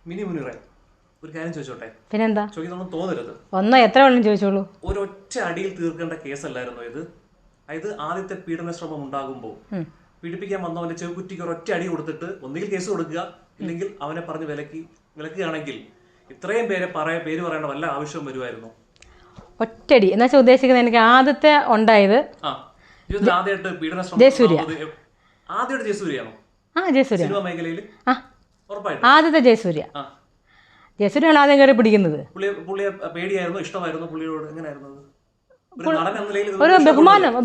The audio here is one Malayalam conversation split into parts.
മിനി മുനിറ ഒരു കാര്യം ചോദിച്ചോട്ടെ? പിന്നെന്താ ചോദിക്കണം തോന്നരുത്. ഒന്നോ എത്ര വേണം ചോദിച്ചോളൂ. ഒരൊറ്റ അടിയിൽ തീർക്കേണ്ട കേസല്ലായിരുന്നു ഇത്. അതായത് ആദ്യത്തെ പീഡന ശ്രമം ഉണ്ടാകുമ്പോൾ പീഡിപ്പിക്കാൻ വന്നവന്റെ ചെവുകുറ്റിക്ക് ഒരൊറ്റ അടി കൊടുത്തിട്ട് ഒന്നുകിൽ കേസ് കൊടുക്കുക, ഇല്ലെങ്കിൽ അവനെ പറഞ്ഞ് വിലക്കുകയാണെങ്കിൽ ഇത്രയും പേര് പറയേണ്ട വല്ല ആവശ്യവും വരുമായിരുന്നു. ഒറ്റടി എന്ന് വെച്ചാൽ ഉദ്ദേശിക്കുന്നത് എനിക്ക് ആദ്യത്തെ ഉണ്ടായത് ആദ്യമായിട്ട് പീഡന ശ്രമം ആദ്യമായിട്ട് ജയസൂര്യയാണോ? ജയസൂര്യ സിനിമ മേഖലയിൽ ഉറപ്പായിട്ടും ആദ്യത്തെ ജയസൂര്യാണ് ആദ്യം കയറി പിടിക്കുന്നത്. പുള്ളിയെ പേടിയായിരുന്നു, ഇഷ്ടമായിരുന്നു പുള്ളിയോട്? എങ്ങനെയായിരുന്നു? ഒരു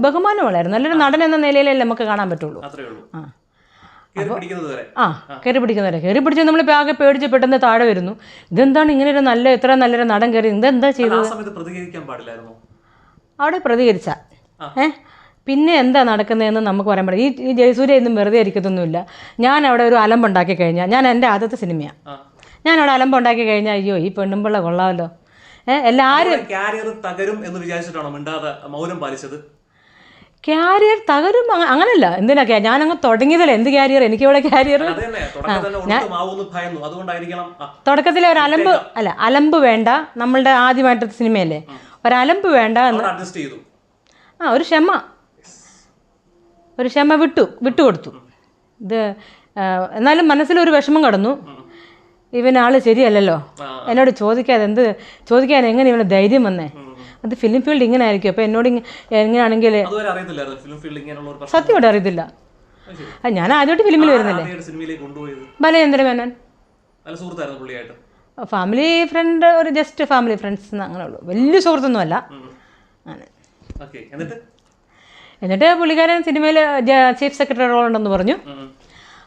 ബഹുമാനമായിരുന്നു. നല്ലൊരു നടൻ എന്ന നിലയിലല്ലേ നമുക്ക് കാണാൻ പറ്റുള്ളൂ. കയറി പിടിക്കുന്നവരെ കയറി പിടിച്ച് നമ്മളിപ്പോൾ ആകെ പേടിച്ച് പെട്ടെന്ന് താഴെ വരുന്നു. ഇതെന്താണ് ഇങ്ങനെ ഒരു ഇത്ര നല്ലൊരു നടൻ കയറി ഇതെന്താ ചെയ്തത്? അവിടെ പ്രതികരിച്ച പിന്നെ എന്താ നടക്കുന്നതെന്ന് നമുക്ക് പറയാൻ പറ്റില്ല. ഈ ജയസൂര്യ ഇന്നും വെറുതെ ഇരിക്കത്തൊന്നുമില്ല. ഞാൻ അവിടെ ഒരു അലമ്പുണ്ടാക്കി കഴിഞ്ഞാൽ, ഞാൻ എൻ്റെ ആദ്യത്തെ സിനിമയാണ്, ഞാൻ അവിടെ അലമ്പുണ്ടാക്കി കഴിഞ്ഞാൽ അയ്യോ ഈ പെണ്ണുമ്പിള്ള കൊള്ളാമല്ലോ, എല്ലാവരും ക്യാരിയർ തകരും. അങ്ങനല്ല, എന്തിനാ ഞാനങ്ങ് തുടങ്ങിയതല്ലേ. എന്ത് ക്യാരിയർ? എനിക്കിവിടെ ക്യാരിയർ തുടക്കത്തിലെ ഒരു അലമ്പ് വേണ്ട. നമ്മളുടെ ആദ്യമായിട്ടത്തെ സിനിമയല്ലേ, ഒരലമ്പ് വേണ്ട എന്ന് ഒരു ക്ഷമ വിട്ടുകൊടുത്തു. ഇത് എന്നാലും മനസ്സിലൊരു വിഷമം കടന്നു. ഇവനാൾ ശരിയല്ലല്ലോ, എന്നോട് ചോദിക്കാൻ എങ്ങനെ ഇവന് ധൈര്യം വന്നേ? അത് ഫിലിം ഫീൽഡ് ഇങ്ങനെ ആയിരിക്കും. അപ്പോൾ എന്നോട് എങ്ങനെയാണെങ്കിൽ സത്യമായിട്ട് അറിയത്തില്ല. ഞാൻ ആദ്യമായിട്ട് ഫിലിമിൽ വരുന്നില്ലേ. ബാലചന്ദ്ര മേനോൻ ഫാമിലി ഫ്രണ്ട്, ഒരു ജസ്റ്റ് ഫാമിലി ഫ്രണ്ട്സ് അങ്ങനെ ഉള്ളൂ, വലിയ സുഹൃത്തൊന്നും അല്ല. എന്നിട്ട് പുള്ളിക്കാരൻ സിനിമയിൽ ചീഫ് സെക്രട്ടറി റോൾ ഉണ്ടെന്ന് പറഞ്ഞു.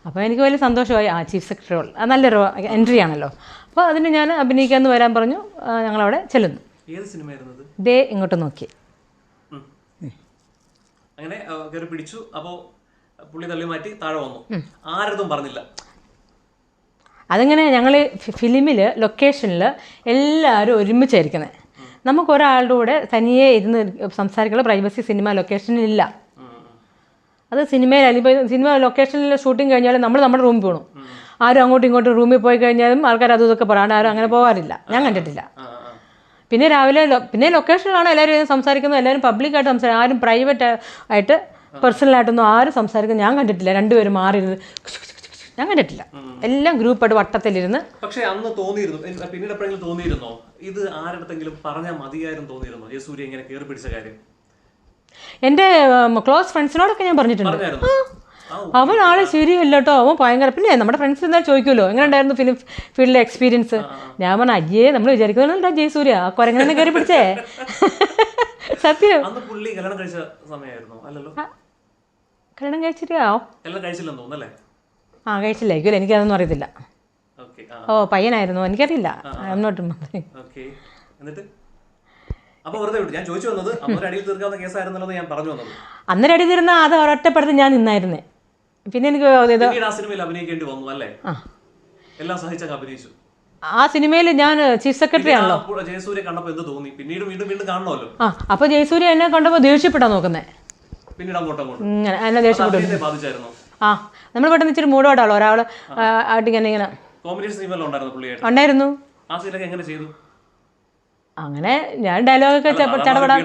അപ്പോൾ എനിക്ക് വലിയ സന്തോഷമായി. ചീഫ് സെക്രട്ടറി റോൾ നല്ലൊരു എൻട്രി ആണല്ലോ. അപ്പോൾ അതിന് ഞാൻ അഭിനയിക്കാമെന്ന് വരാൻ പറഞ്ഞു. ഞങ്ങളവിടെ ചെല്ലുന്നു. ദേ ഇങ്ങോട്ട് നോക്കി അങ്ങനെ കയറി പിടിച്ചു. അപ്പോൾ പുള്ളി തള്ളി മാറ്റി താഴെ വന്നു. ആരതും പറഞ്ഞില്ല. അതിങ്ങനെ ഞങ്ങൾ ഫിലിമിൽ ലൊക്കേഷനിൽ എല്ലാവരും ഒരുമിച്ചായിരിക്കുന്നത്. നമുക്കൊരാളുടെ കൂടെ തനിയെ ഇരുന്ന് സംസാരിക്കാനുള്ള പ്രൈവസി സിനിമ ലൊക്കേഷനിലില്ല. അത് സിനിമ ലൊക്കേഷനിൽ ഷൂട്ടിങ് കഴിഞ്ഞാൽ നമ്മൾ നമ്മുടെ റൂമിൽ പോകണം. ആരും അങ്ങോട്ടും ഇങ്ങോട്ടും റൂമിൽ പോയി കഴിഞ്ഞാലും ആൾക്കാർ അതും ഇതൊക്കെ പറയാണ്ട് ആരും അങ്ങനെ പോകാറില്ല. ഞാൻ കണ്ടിട്ടില്ല. പിന്നെ രാവിലെ ലൊക്കേഷനിലാണ് എല്ലാവരും സംസാരിക്കുന്നത്. എല്ലാവരും പബ്ലിക്കായിട്ട് സംസാരിക്കും. ആരും പ്രൈവറ്റ് ആയിട്ട് പേഴ്സണലായിട്ടൊന്നും ആരും സംസാരിക്കുന്നത് ഞാൻ കണ്ടിട്ടില്ല. രണ്ടുപേരും മാറിയിരുന്ന് ഞാൻ കണ്ടിട്ടില്ല. എല്ലാം ഗ്രൂപ്പായിട്ട് വട്ടത്തിലിരുന്ന്. പക്ഷേ അന്ന് പിന്നീട് എപ്പോഴെങ്കിലും തോന്നിയിരുന്നോ ഇത് ആരുടെങ്കിലും പറഞ്ഞാൽ മതിയായിരുന്നു? തോന്നിയിരുന്നോ ജയസൂര്യ ഇങ്ങനെ കയറി പിടിച്ച കാര്യം? എൻ്റെ ക്ലോസ് ഫ്രണ്ട്സിനോടൊക്കെ ഞാൻ പറഞ്ഞിട്ടുണ്ട്. അവൻ ആളെ ശരിയല്ല കേട്ടോ, അവൻ ഭയങ്കര. പിന്നെ നമ്മുടെ ഫ്രണ്ട്സ് എന്തായാലും ചോദിക്കുമല്ലോ എങ്ങനെ ഉണ്ടായിരുന്നു ഫിലിം ഫീൽഡിലെ എക്സ്പീരിയൻസ്. ഞാൻ പറഞ്ഞ അയ്യേ നമ്മൾ വിചാരിക്കുന്നുണ്ടാ ജയസൂര്യ ആ കുരങ്ങനെ കയറി പിടിച്ചേ. സത്യം. കല്യാണം കഴിച്ച സമയമായിരുന്നു അല്ലല്ലോ? കല്യാണം കഴിച്ചിട്ടോ? കഴിച്ചില്ലായിരിക്കും, എനിക്കതൊന്നും അറിയത്തില്ല. പയ്യനായിരുന്നു, എനിക്കറിയില്ല. അന്നൊരു അടി തീർന്ന അത് ഒരൊറ്റപ്പെടുത്തി ഞാൻ നിന്നായിരുന്നേ. പിന്നെ എനിക്ക് ആ സിനിമയിൽ ഞാൻ ചീഫ് സെക്രട്ടറി ആണല്ലോ. അപ്പൊ ജയസൂര്യ എന്നെ കണ്ടപ്പോ ദേഷ്യപ്പെട്ടാ നോക്കുന്നേ. എന്നെ ദേഷ്യപ്പെട്ടു. നമ്മൾ പെട്ടെന്ന് ഇച്ചിരി മൂടോടാണല്ലോ ഒരാള് ആയിട്ട് ഇങ്ങനെ ഉണ്ടായിരുന്നു. അങ്ങനെ ഞാൻ ഡയലോഗൊക്കെ ചടപടാ.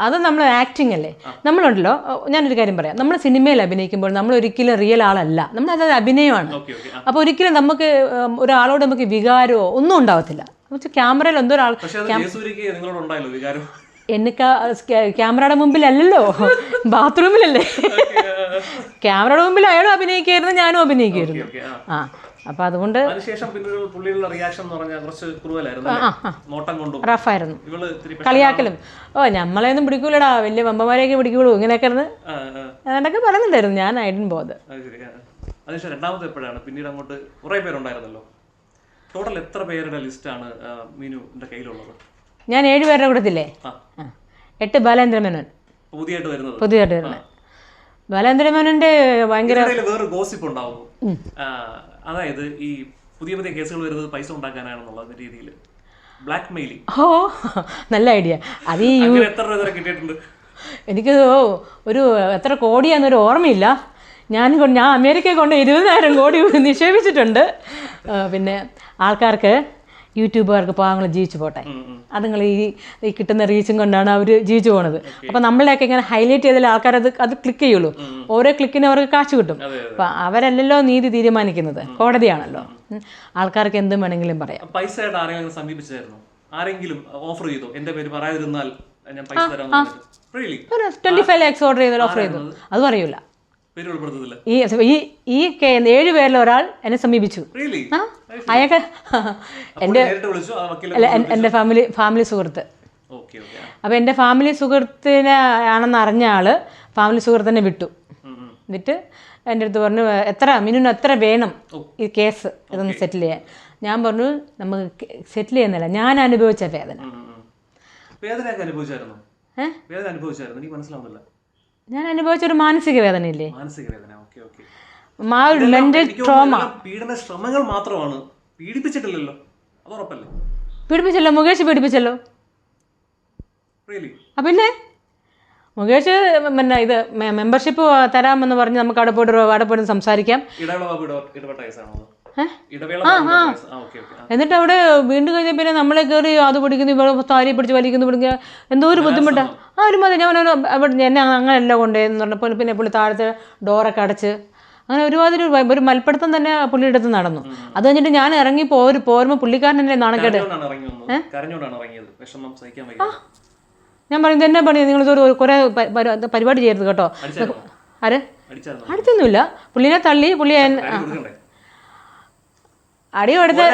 അത് നമ്മൾ ആക്ടിങ് അല്ലേ. നമ്മളുണ്ടല്ലോ, ഞാനൊരു കാര്യം പറയാം. നമ്മൾ സിനിമയിൽ അഭിനയിക്കുമ്പോൾ നമ്മൾ ഒരിക്കലും റിയൽ ആളല്ല, നമ്മളത് അഭിനയമാണ്. അപ്പോൾ ഒരിക്കലും നമുക്ക് ഒരാളോട് നമുക്ക് വികാരമോ ഒന്നും ഉണ്ടാവത്തില്ല. ക്യാമറയിൽ എന്തോ ഒരാൾ എനിക്ക് ക്യാമറയുടെ മുമ്പിലല്ലല്ലോ, ബാത്റൂമിലല്ലേ. ക്യാമറയുടെ മുമ്പിൽ അയാളും അഭിനയിക്കായിരുന്നു, ഞാനും അഭിനയിക്കുമായിരുന്നു. അപ്പൊ അതുകൊണ്ട് റഫായിരുന്നു, കളിയാക്കലും. നമ്മളെയൊന്നും പിടിക്കൂലടാ, വലിയ വമ്പന്മാരെയൊക്കെ പിടിക്കുള്ളൂ, ഇങ്ങനെയൊക്കെ അതൊക്കെ പറയുന്നുണ്ടായിരുന്നു. ഞാൻ ഐഡൻ ബോധ്. രണ്ടാമത്തെ എപ്പോഴാണ് പിന്നീട് അങ്ങോട്ട് കുറെ പേരുണ്ടായിരുന്നല്ലോ. ടോട്ടൽ എത്ര പേരുടെ ലിസ്റ്റാണ് മീനുവിന്റെ കയ്യിലുള്ളത്? ഞാൻ 7 പേരുടെ കൂട്ടത്തില്ലേ? 8 ബാലേന്ദ്ര മേനോൻ പുതിയതായിട്ട് വരുന്നത്. ബാലേന്ദ്ര മേനോന്റെ ഭയങ്കര വേറൊരു ഗോസിപ്പ് ഉണ്ടാവും. അതായത് ഈ പുതിയ കേസുകൾ വരുന്നത് പൈസ ഉണ്ടാക്കാനാണെന്നുള്ള രീതിയിൽ ബ്ലാക്ക് മെയിലിംഗ്. നല്ല ഐഡിയ. അത് ഈ എത്ര രൂപ കിട്ടിയിട്ടുണ്ട്? എനിക്ക് ഒരു എത്ര കോടിയാന്നൊരു ഓർമ്മയില്ല. ഞാൻ അമേരിക്കയിൽ കൊണ്ട് 20,000 കോടി നിക്ഷേപിച്ചിട്ടുണ്ട്. പിന്നെ ആൾക്കാർക്ക് യൂട്യൂബുകാർക്ക് പാവങ്ങൾ ജീവിച്ചു പോട്ടെ, അതുങ്ങൾ ഈ കിട്ടുന്ന റീച്ചും കൊണ്ടാണ് അവർ ജീവിച്ചു പോകുന്നത്. അപ്പം നമ്മളെയൊക്കെ ഇങ്ങനെ ഹൈലൈറ്റ് ചെയ്താൽ ആൾക്കാർ അത് ക്ലിക്ക് ചെയ്യുള്ളൂ. ഓരോ ക്ലിക്കിനും അവർക്ക് കാശ് കിട്ടും. അപ്പം അവരല്ലല്ലോ നീതി തീരുമാനിക്കുന്നത്, കോടതിയാണല്ലോ. ആൾക്കാർക്ക് എന്തും വേണമെങ്കിലും പറയാം. പൈസ ആരെങ്കിലും സമീപിച്ചായിരുന്നു? ആരെങ്കിലും ഓഫർ ചെയ്തോ എന്റെ പേര് പറയാതിരുന്നാൽ ഞാൻ പൈസ തരാം? 25 lakhs ഓർഡർ ചെയ്ത് ഓഫർ ചെയ്തു, അത് പറയൂല. പേര് ഉൾപ്പെടുത്തത്തില്ല. ഈ 7 പേരിൽ ഒരാൾ എന്നെ സമീപിച്ചു. അയാൾക്ക് എൻ്റെ ഫാമിലി സുഹൃത്ത്. അപ്പോൾ എൻ്റെ ഫാമിലി സുഹൃത്തിനെ ആണെന്ന് അറിഞ്ഞ ആള് ഫാമിലി സുഹൃത്തിനെ വിട്ട് എൻ്റെ അടുത്ത് പറഞ്ഞു, മിനിമം എത്ര വേണം ഈ കേസ് ഇതൊന്ന് സെറ്റിൽ ചെയ്യാൻ? ഞാൻ പറഞ്ഞു, നമുക്ക് സെറ്റിൽ ചെയ്യുന്നില്ല, ഞാൻ അനുഭവിച്ച വേദന. ഞാൻ അനുഭവിച്ചൊരു മാനസിക വേദനയില്ലേ, മെന്റൽ ട്രോമ. പീഡന ശ്രമങ്ങൾ മാത്രമാണ്, പീഡിപ്പിച്ചിട്ടില്ലല്ലോ, അത് ഉറപ്പല്ലേ? പീഡിപ്പിച്ചല്ലോ, മുകേഷ് പീഡിപ്പിച്ചല്ലോ. പിന്നെ മുകേഷ് പിന്നെ ഇത് മെമ്പർഷിപ്പ് തരാമെന്ന് പറഞ്ഞ് നമുക്ക് അവിടെ പോയിട്ട് സംസാരിക്കാം. എന്നിട്ട് അവിടെ വീണ്ടും കഴിഞ്ഞ പിന്നെ നമ്മളെ കയറി അത് പിടിക്കുന്നു, താരി പിടിച്ച് വലിക്കുന്നു, എന്തോ ഒരു ബുദ്ധിമുട്ടാണ്. ഒരു മതി, ഞാൻ എന്നെ അങ്ങനെയല്ല കൊണ്ടുപോയെന്ന് പറഞ്ഞപ്പോൾ പിന്നെ പുള്ളി താഴത്തെ ഡോറൊക്കെ അടച്ച് അങ്ങനെ ഒരു മൽപ്പിടുത്തം തന്നെ പുള്ളിയുടെ അടുത്ത് നടന്നു. അത് കഴിഞ്ഞിട്ട് ഞാൻ ഇറങ്ങി പോരുമ്പോൾ പുള്ളിക്കാരൻ എന്നെ നാണക്കേട്. ഞാൻ പറയുന്നത് എന്നെ പണി, നിങ്ങളിതൊരു കുറേ പരിപാടി ചെയ്യരുത് കേട്ടോ. ആര് അടുത്തൊന്നുമില്ല, പുള്ളിനെ തള്ളി, പുള്ളി അടി കൊടുത്ത്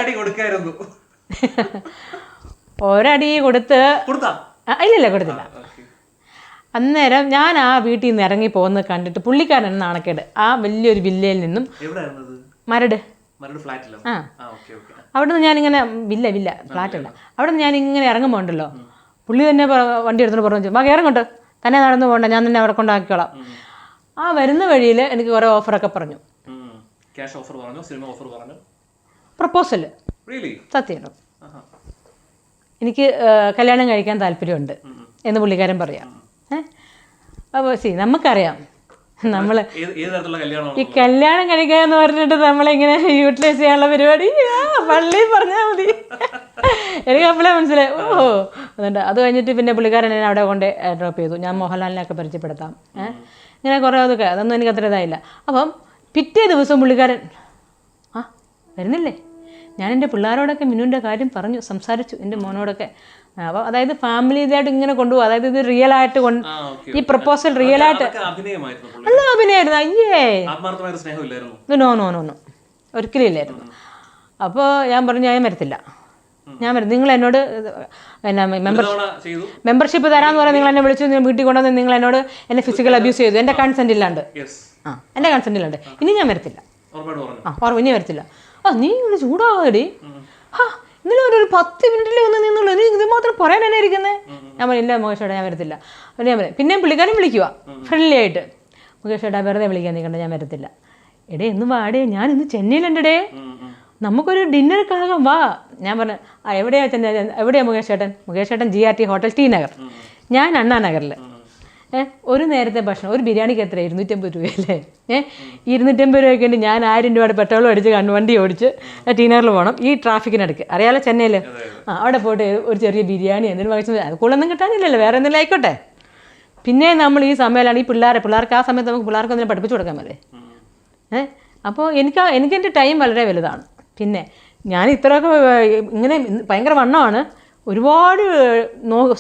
ഒരടി കൊടുത്ത് ഇല്ല കൊടുത്തില്ല. അന്നേരം ഞാൻ ആ വീട്ടിൽ നിന്ന് ഇറങ്ങി പോകുന്നത് കണ്ടിട്ട് പുള്ളിക്കാരൻ നാണക്കേട് ആ വലിയൊരു വില്ലയിൽ നിന്നും മരട് അവിടെ നിന്ന് ഞാനിങ്ങനെ വില്ല ഫ്ലാറ്റല്ല, അവിടെ നിന്ന് ഞാനിങ്ങനെ ഇറങ്ങുമ്പോൾ ഉണ്ടല്ലോ, പുള്ളി തന്നെ വണ്ടി എടുത്തിട്ട് പറഞ്ഞു, ബാക്കി ഇറങ്ങോട്ട്, തന്നെ നടന്നു പോകണ്ട, ഞാൻ തന്നെ അവിടെ കൊണ്ടാക്കിക്കോളാം. ആ വരുന്ന വഴിയിൽ എനിക്ക് കുറേ ഓഫറൊക്കെ പറഞ്ഞു. പ്രപ്പോസൽ സത്യമാണ്, എനിക്ക് കല്യാണം കഴിക്കാൻ താല്പര്യമുണ്ട് എന്ന് പുള്ളിക്കാരൻ പറയാം. അപ്പോൾ നമുക്കറിയാം നമ്മൾ ഈ കല്യാണം കഴിക്കുക എന്ന് പറഞ്ഞിട്ട് നമ്മളിങ്ങനെ യൂട്ടിലൈസ് ചെയ്യാനുള്ള പരിപാടി പള്ളി പറഞ്ഞാൽ മതി. എനിക്ക് അപ്പോഴേ മനസ്സിലായി. എന്നിട്ട് അത് കഴിഞ്ഞിട്ട് പിന്നെ പുള്ളിക്കാരൻ എന്നെ അവിടെ കൊണ്ട് ഡ്രോപ്പ് ചെയ്തു. ഞാൻ മോഹൻലാലിനെയൊക്കെ പരിചയപ്പെടുത്താം, ഇങ്ങനെ കുറേ അതൊന്നും എനിക്ക് അത്ര ഇതായില്ല. അപ്പം പിറ്റേ ദിവസം പുള്ളിക്കാരൻ വരുന്നില്ലേ, ഞാൻ എൻ്റെ പിള്ളേരോടൊക്കെ മിനുവിൻ്റെ കാര്യം പറഞ്ഞു, സംസാരിച്ചു, എൻ്റെ മോനോടൊക്കെ. അപ്പോൾ അതായത് ഫാമിലി ഇതായിട്ട് ഇങ്ങനെ കൊണ്ടുപോകും. അതായത് ഇത് റിയൽ ആയിട്ട് ഈ പ്രപ്പോസൽ റിയൽ ആയിട്ട് അല്ല, അഭിനയമായിരുന്നു. അയ്യേ, നോ ഒരിക്കലും ഇല്ലായിരുന്നു. അപ്പോൾ ഞാൻ പറഞ്ഞു, ഞാൻ വരത്തില്ല, നിങ്ങൾ എന്നോട് എന്നാ മെമ്പർഷിപ്പ് തരാമെന്ന് പറയാൻ നിങ്ങൾ എന്നെ വിളിച്ചു, വീട്ടിൽ കൊണ്ടുവന്ന് നിങ്ങൾ എന്നോട് എന്നെ ഫിസിക്കൽ അബ്യൂസ് ചെയ്തു, എൻ്റെ കൺസെൻ്റ് ഇല്ലാണ്ട്. എൻ്റെ കൺസെൻ്റ് ഇല്ലാണ്ട് ഇനി ഞാൻ വരത്തില്ല. ഇനി വരത്തില്ല. നീ ഇങ്ങനെ ചൂടാവാടി, ഇന്നലെ ഒരു 10 മിനിറ്റിൽ ഒന്ന് നിന്നുള്ളൂ, നീ ഇത് മാത്രം പറയാൻ തന്നെ ഇരിക്കുന്നത്. ഞാൻ പറയില്ല മുകേഷേട്ടാ, ഞാൻ വരത്തില്ല. ഞാൻ പറയാം. പിന്നെയും പുള്ളിക്കാരൻ വിളിക്കുക ഫ്രണ്ട്ലി ആയിട്ട്, മുകേഷേട്ടാ വെറുതെ വിളിക്കാൻ നിൽക്കണ്ട, ഞാൻ വരത്തില്ല. എടേ ഇന്ന് വാടേ, ഞാൻ ഇന്ന് ചെന്നൈയിലുണ്ടേ, നമുക്കൊരു ഡിന്നറൊക്കെ വാ. ഞാൻ പറഞ്ഞു, എവിടെയാ മുകേഷേട്ടൻ GRT ഹോട്ടൽ T നഗർ, ഞാൻ അണ്ണാ നഗറിൽ. ഒരു നേരത്തെ ഭക്ഷണം, ഒരു ബിരിയാണിക്ക് എത്ര 250 രൂപയല്ലേ? 250 രൂപയ്ക്ക് വേണ്ടി ഞാൻ 1000 രൂപയുടെ പെട്രോളും അടിച്ച് വണ്ടി ഓടിച്ച് T നഗറിൽ പോകണം. ഈ ട്രാഫിക്കിനടുക്ക് അറിയാലോ ചെന്നൈയിൽ. അവിടെ പോയിട്ട് ഒരു ചെറിയ ബിരിയാണി എന്തെങ്കിലും വാങ്ങിച്ചു, അത് കൂടുതലൊന്നും കിട്ടാനില്ലല്ലോ, വേറെ എന്തെങ്കിലും ആയിക്കോട്ടെ. പിന്നെ നമ്മൾ ഈ സമയമാണ് ഈ പിള്ളേർക്ക് ആ സമയത്ത് നമുക്ക് പിള്ളേർക്ക് എന്തെങ്കിലും പഠിപ്പിച്ചു കൊടുക്കാൻ മതി. അപ്പോൾ എനിക്ക് എൻ്റെ ടൈം വളരെ വലുതാണ്. പിന്നെ ഞാൻ ഇത്രയൊക്കെ ഇങ്ങനെ ഭയങ്കര വണ്ണമാണ്, ഒരുപാട്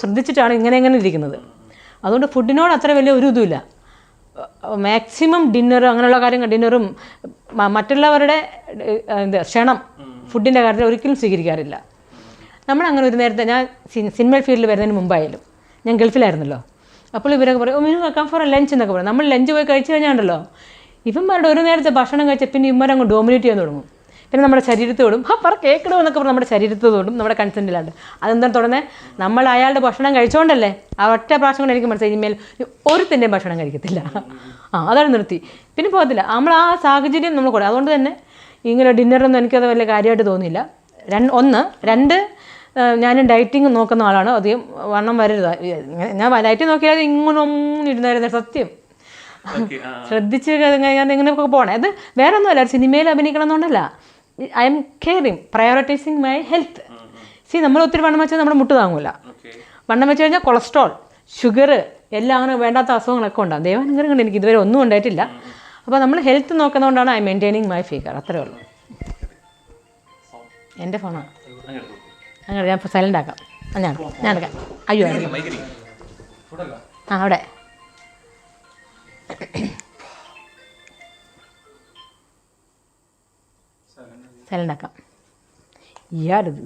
ശ്രദ്ധിച്ചിട്ടാണ് ഇങ്ങനെ ഇരിക്കുന്നത്. അതുകൊണ്ട് ഫുഡിനോട് അത്ര വലിയ ഒരു ഇതുമില്ല. മാക്സിമം ഡിന്നർ അങ്ങനെയുള്ള കാര്യങ്ങൾ, ഡിന്നറും മറ്റുള്ളവരുടെ ക്ഷണം ഫുഡിൻ്റെ കാര്യത്തിൽ ഒരിക്കലും സ്വീകരിക്കാറില്ല. നമ്മളങ്ങനെ ഒരു നേരത്തെ ഞാൻ സിനിമ ഫീൽഡിൽ വരുന്നതിന് മുമ്പായാലും ഞാൻ ഗൾഫിലായിരുന്നല്ലോ, അപ്പോൾ ഇവരൊക്കെ പറയും, മീനു വെക്കാം ഫോർ ലഞ്ച് എന്നൊക്കെ പറയും. നമ്മൾ ലഞ്ച് പോയി കഴിച്ചു കഴിഞ്ഞാണ്ടല്ലോ, ഇവന്മാരുടെ ഒരു നേരത്തെ ഭക്ഷണം കഴിച്ച പിന്നെ ഇവന്മാരങ്ങ് ഡോമിനേറ്റ് ചെയ്യാൻ തുടങ്ങും. പിന്നെ നമ്മുടെ ശരീരത്തോടും കേൾക്കണോ എന്നൊക്കെ പറഞ്ഞാൽ നമ്മുടെ ശരീരത്തോടും നമ്മുടെ കൺസെൻറ്റിലാണ്ട്. അതെന്താ തുടങ്ങുന്നത്, നമ്മൾ അയാളുടെ ഭക്ഷണം കഴിച്ചുകൊണ്ടല്ലേ. ആ ഒറ്റ പ്രാവശ്യം കൊണ്ട് എനിക്ക് മനസ്സിലായി, ഇനിമേൽ ഒരുത്തിൻ്റെയും ഭക്ഷണം കഴിക്കത്തില്ല. അതാണ് നിർത്തി, പിന്നെ പോകത്തില്ല. നമ്മൾ ആ സാഹചര്യം നമ്മൾ കൂടെ. അതുകൊണ്ട് തന്നെ ഇങ്ങനെ ഡിന്നറൊന്നും എനിക്കത് വലിയ കാര്യമായിട്ട് തോന്നിയില്ല. 2 ഞാൻ ഡയറ്റിങ് നോക്കുന്ന ആളാണ്, അധികം വണ്ണം വരരുത്. ഞാൻ ഡയറ്റ് നോക്കിയാൽ ഇങ്ങനെ ഇരുന്നായിരുന്നു സത്യം. ശ്രദ്ധിച്ച് ഇങ്ങനെയൊക്കെ പോകണേ. അത് വേറെ ഒന്നുമല്ല, സിനിമയിൽ അഭിനയിക്കണം എന്നുകൊണ്ടല്ല. I am caring, prioritising my health. നമ്മൾ ഒത്തിരി വണ്ണം വെച്ചാൽ നമ്മുടെ മുട്ട് താങ്ങൂല. വണ്ണം വെച്ച് കഴിഞ്ഞാൽ കൊളസ്ട്രോൾ, ഷുഗർ എല്ലാം അങ്ങനെ വേണ്ടാത്ത അസുഖങ്ങളൊക്കെ ഉണ്ടാകും. ദൈവാനുഗ്രഹം കൊണ്ട് എനിക്ക് ഇതുവരെ ഒന്നും ഉണ്ടായിട്ടില്ല. അപ്പോൾ നമ്മൾ ഹെൽത്ത് നോക്കുന്നതുകൊണ്ടാണ് ഐ മെയിൻറ്റെയിനിങ് മൈ ഫിഗർ. അത്രേ ഉള്ളൂ. എൻ്റെ ഫോണാണ്. അങ്ങനെ ഞാൻ സൈലൻ്റ് ആക്കാം. ഞാൻ എടുക്കാം. അയ്യോ ആ അവിടെ സൈലൻ്റ് ആക്കാം. ഇയാളിത്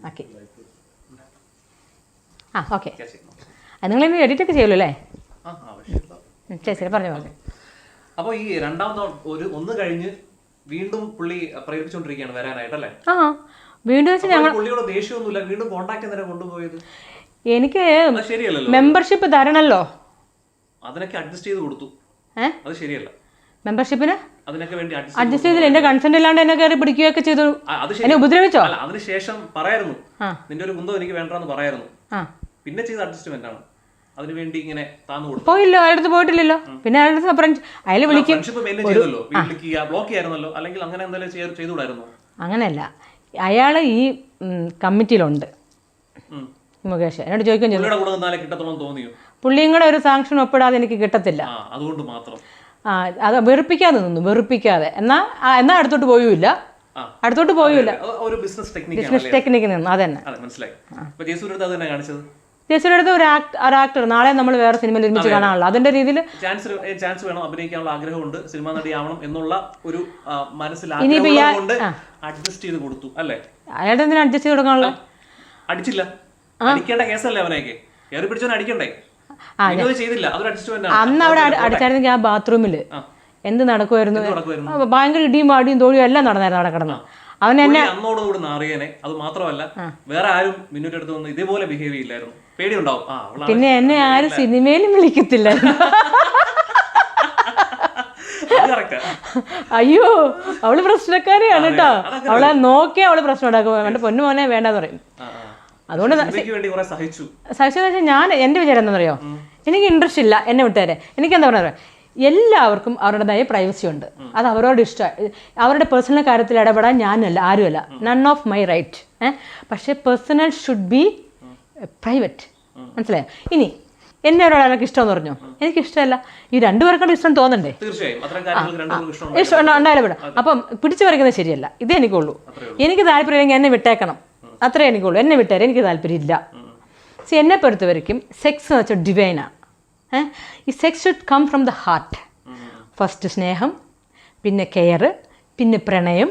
ഓക്കെ. ആ ഓക്കെ. നിങ്ങൾ എഡിറ്റൊക്കെ ചെയ്യുമല്ലോ അല്ലേ? ശരി പറഞ്ഞു പറഞ്ഞു. അപ്പോൾ ഈ രണ്ടാമത് ഒന്ന് കഴിഞ്ഞ് വീണ്ടും പുള്ളി പ്രേരിപ്പിച്ചുകൊണ്ടിരിക്കുകയാണ് വരാനായിട്ടല്ലേ? ആ വീണ്ടും വെച്ച് ഞങ്ങൾ പുള്ളിയോട് ദേഷ്യമൊന്നുമില്ല, വീണ്ടും കോണ്ടാക്ട് എന്തിനാ കൊണ്ടുപോയത്? എനിക്ക് ശരിയല്ലല്ലോ, മെമ്പർഷിപ്പ് തരണല്ലോ. അതിനൊക്കെ അഡ്ജസ്റ്റ് ചെയ്ത് കൊടുത്തു. അത് ശരിയല്ല. മെമ്പർഷിപ്പിന് അതിനൊക്കെ വേണ്ടി അഡ്ജസ്റ്റ് ചെയ്തില്ല. എന്റെ കൺസെന്റ് ഇല്ലാണ്ട് എന്നെ കയറി പിടിക്കുകയൊക്കെ ചെയ്തു. എന്നെ ഉപദ്രവിച്ചോ? അതിനുശേഷം പറയായിരുന്നു നിന്റെ ഒരു കുന്തം എനിക്ക് വേണ്ടെന്ന് പറയായിരുന്നു. പിന്നെ ചെയ്ത അഡ്ജസ്റ്റ്മെന്റ് ആണ്. അതിനുവേണ്ടി ഇങ്ങനെ താന്നു കൊടുത്തു. പോയില്ലോ, അയാളുടെ അടുത്ത് പോയിട്ടില്ലല്ലോ. പിന്നെ അയാൾ വിളിക്കും. അല്ലെങ്കിൽ അങ്ങനെ എന്തെങ്കിലും ചെയ്തുകൂടായിരുന്നു? അങ്ങനെയല്ല, അയാൾ ഈ കമ്മിറ്റിയിലുണ്ട്. മുകേഷ് എന്നോട് ചോദിക്കുകയും ചെയ്തു. പുള്ളിയും കൂടെ ഒരു സാങ്ഷൻ ഒപ്പിടാതെ എനിക്ക് കിട്ടത്തില്ല. അതുകൊണ്ട് മാത്രം അത് വെറുപ്പിക്കാതെ നിന്നു, വെറുപ്പിക്കാതെ. എന്നാ അടുത്തോട്ട് പോയുമില്ല. ബിസിനസ് ടെക്നിക്ക് നിന്നു. അതന്നെ ജയസൂര്യയുടെ അടുത്ത് ഒരു ആക്ടർ നാളെ നമ്മൾ വേറെ സിനിമയിൽ ഒരുമിച്ച് കാണാനുള്ള അതിന്റെ രീതിയിൽ ചാൻസ് വേണം, അഭിനയിക്കാനുള്ള ആഗ്രഹമുണ്ട്, സിനിമാ നടിയാവണം എന്നുള്ള ഒരു മനസ്സിൽ അഡ്ജസ്റ്റ് ചെയ്ത് കൊടുത്തു അല്ലേ? അയാളുടെ എന്തിനാ അഡ്ജസ്റ്റ് ചെയ്ത് കൊടുക്കാനുള്ള? അടിച്ചില്ല, അടിക്കേണ്ട കേസല്ലേ അവനെയൊക്കെ, കയറി പിടിച്ചവനെ അടിക്കണ്ടേ? അന്ന് അവിടെ അടിച്ചായിരുന്നെങ്കിൽ ആ ബാത്റൂമിൽ എന്ത് നടക്കുമായിരുന്നു? ഭയങ്കര ഇടിയും പാടിയും തോഴിയും എല്ലാം നടന്നായിരുന്നു അവിടെ കിടന്ന്. അവൻ എന്നെ അന്നോടുകൂടി നാറിയനെ. അത് മാത്രമല്ല വേറെ ആരും മിന്നൂന്റെ അടുത്ത് വന്ന് ഇതേപോലെ ബിഹേവ് ചെയ്യില്ലായിരുന്നു. പേടിയുണ്ടാവും. പിന്നെ എന്നെ ആരും സിനിമയിലും വിളിക്കത്തില്ല. അയ്യോ, അവള് പ്രശ്നക്കാരിയാണ് കേട്ടോ. അവളെ നോക്കിയാ അവള് പ്രശ്നം ഉണ്ടാക്കും. എന്റെ പൊന്നു മോനെ വേണ്ടെന്ന് പറയും. അതുകൊണ്ട് സഹിച്ചെന്ന് വെച്ചാൽ ഞാൻ എൻ്റെ വിചാരം എന്താണെന്നറിയോ, എനിക്ക് ഇൻട്രസ്റ്റ് ഇല്ല, എന്നെ വിട്ടുതരെ. എനിക്ക് എന്താ പറയുക, എല്ലാവർക്കും അവരുടേതായ പ്രൈവസി ഉണ്ട്. അത് അവരോട് ഇഷ്ടം. അവരുടെ പേഴ്സണൽ കാര്യത്തിൽ ഇടപെടാൻ ഞാനല്ല, ആരുമല്ല. None of my right. പക്ഷേ പേഴ്സണൽ ഷുഡ് ബി പ്രൈവറ്റ്. മനസ്സിലായോ? ഇനി എന്നെ ഒരാൾക്ക് ഇഷ്ടമെന്ന് പറഞ്ഞു, എനിക്കിഷ്ടമല്ല. ഈ രണ്ടുപേർക്കും ഇഷ്ടം തോന്നണ്ടേ? ഇഷ്ടം ഉണ്ടായാലും വിടാം. അപ്പം പിടിച്ചു പറിക്കുന്നത് ശരിയല്ല. ഇതേ എനിക്കുള്ളൂ. എനിക്ക് താല്പര്യമില്ലെങ്കിൽ എന്നെ വിട്ടേക്കണം, അത്രേ എനിക്കുള്ളൂ. എന്നെ വിട്ടേരെ, എനിക്ക് താല്പര്യമില്ല. എന്നെ പൊறுത്തവരയ്ക്കും സെക്സ് എന്ന് വെച്ചാൽ ഡിവൈനാണ്. ഈ sex should come from the heart. First സ്നേഹം, പിന്നെ കെയർ, പിന്നെ പ്രണയം.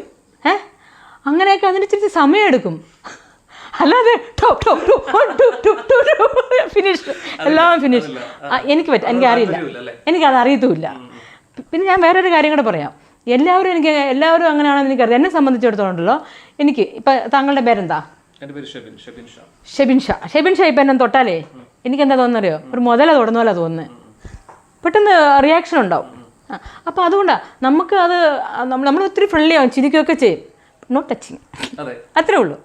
അങ്ങനെയൊക്കെ അതിന് ഇച്ചിരി സമയമെടുക്കും. അല്ലാതെ ഫിനിഷ് എല്ലാം ഫിനിഷ് എനിക്ക് പറ്റും. എനിക്കറിയില്ല, എനിക്കത് അറിയത്തുമില്ല. പിന്നെ ഞാൻ വേറൊരു കാര്യം കൂടെ പറയാം. എല്ലാവരും അങ്ങനെയാണെന്ന് എനിക്കറിയാം. എന്നെ സംബന്ധിച്ചിടത്തോളം ഉണ്ടല്ലോ, എനിക്ക് ഇപ്പം താങ്കളുടെ പേരെന്താ? ഷെബിൻ ഷാ. ഇപ്പം എന്നെ തൊട്ടാലേ എനിക്കെന്താ തോന്നുന്നറിയോ, ഒരു മുതല തൊടുന്ന പോലെ തോന്നുന്നത്. പെട്ടെന്ന് റിയാക്ഷൻ ഉണ്ടാവും. അപ്പോൾ അതുകൊണ്ടാണ് നമുക്ക് അത് നമ്മൾ ഒത്തിരി ഫ്രണ്ട്ലി ആവും, ചിരിക്കുകയൊക്കെ ചെയ്യും. നോട്ട് ടച്ചിങ്, അത്രേ ഉള്ളൂ.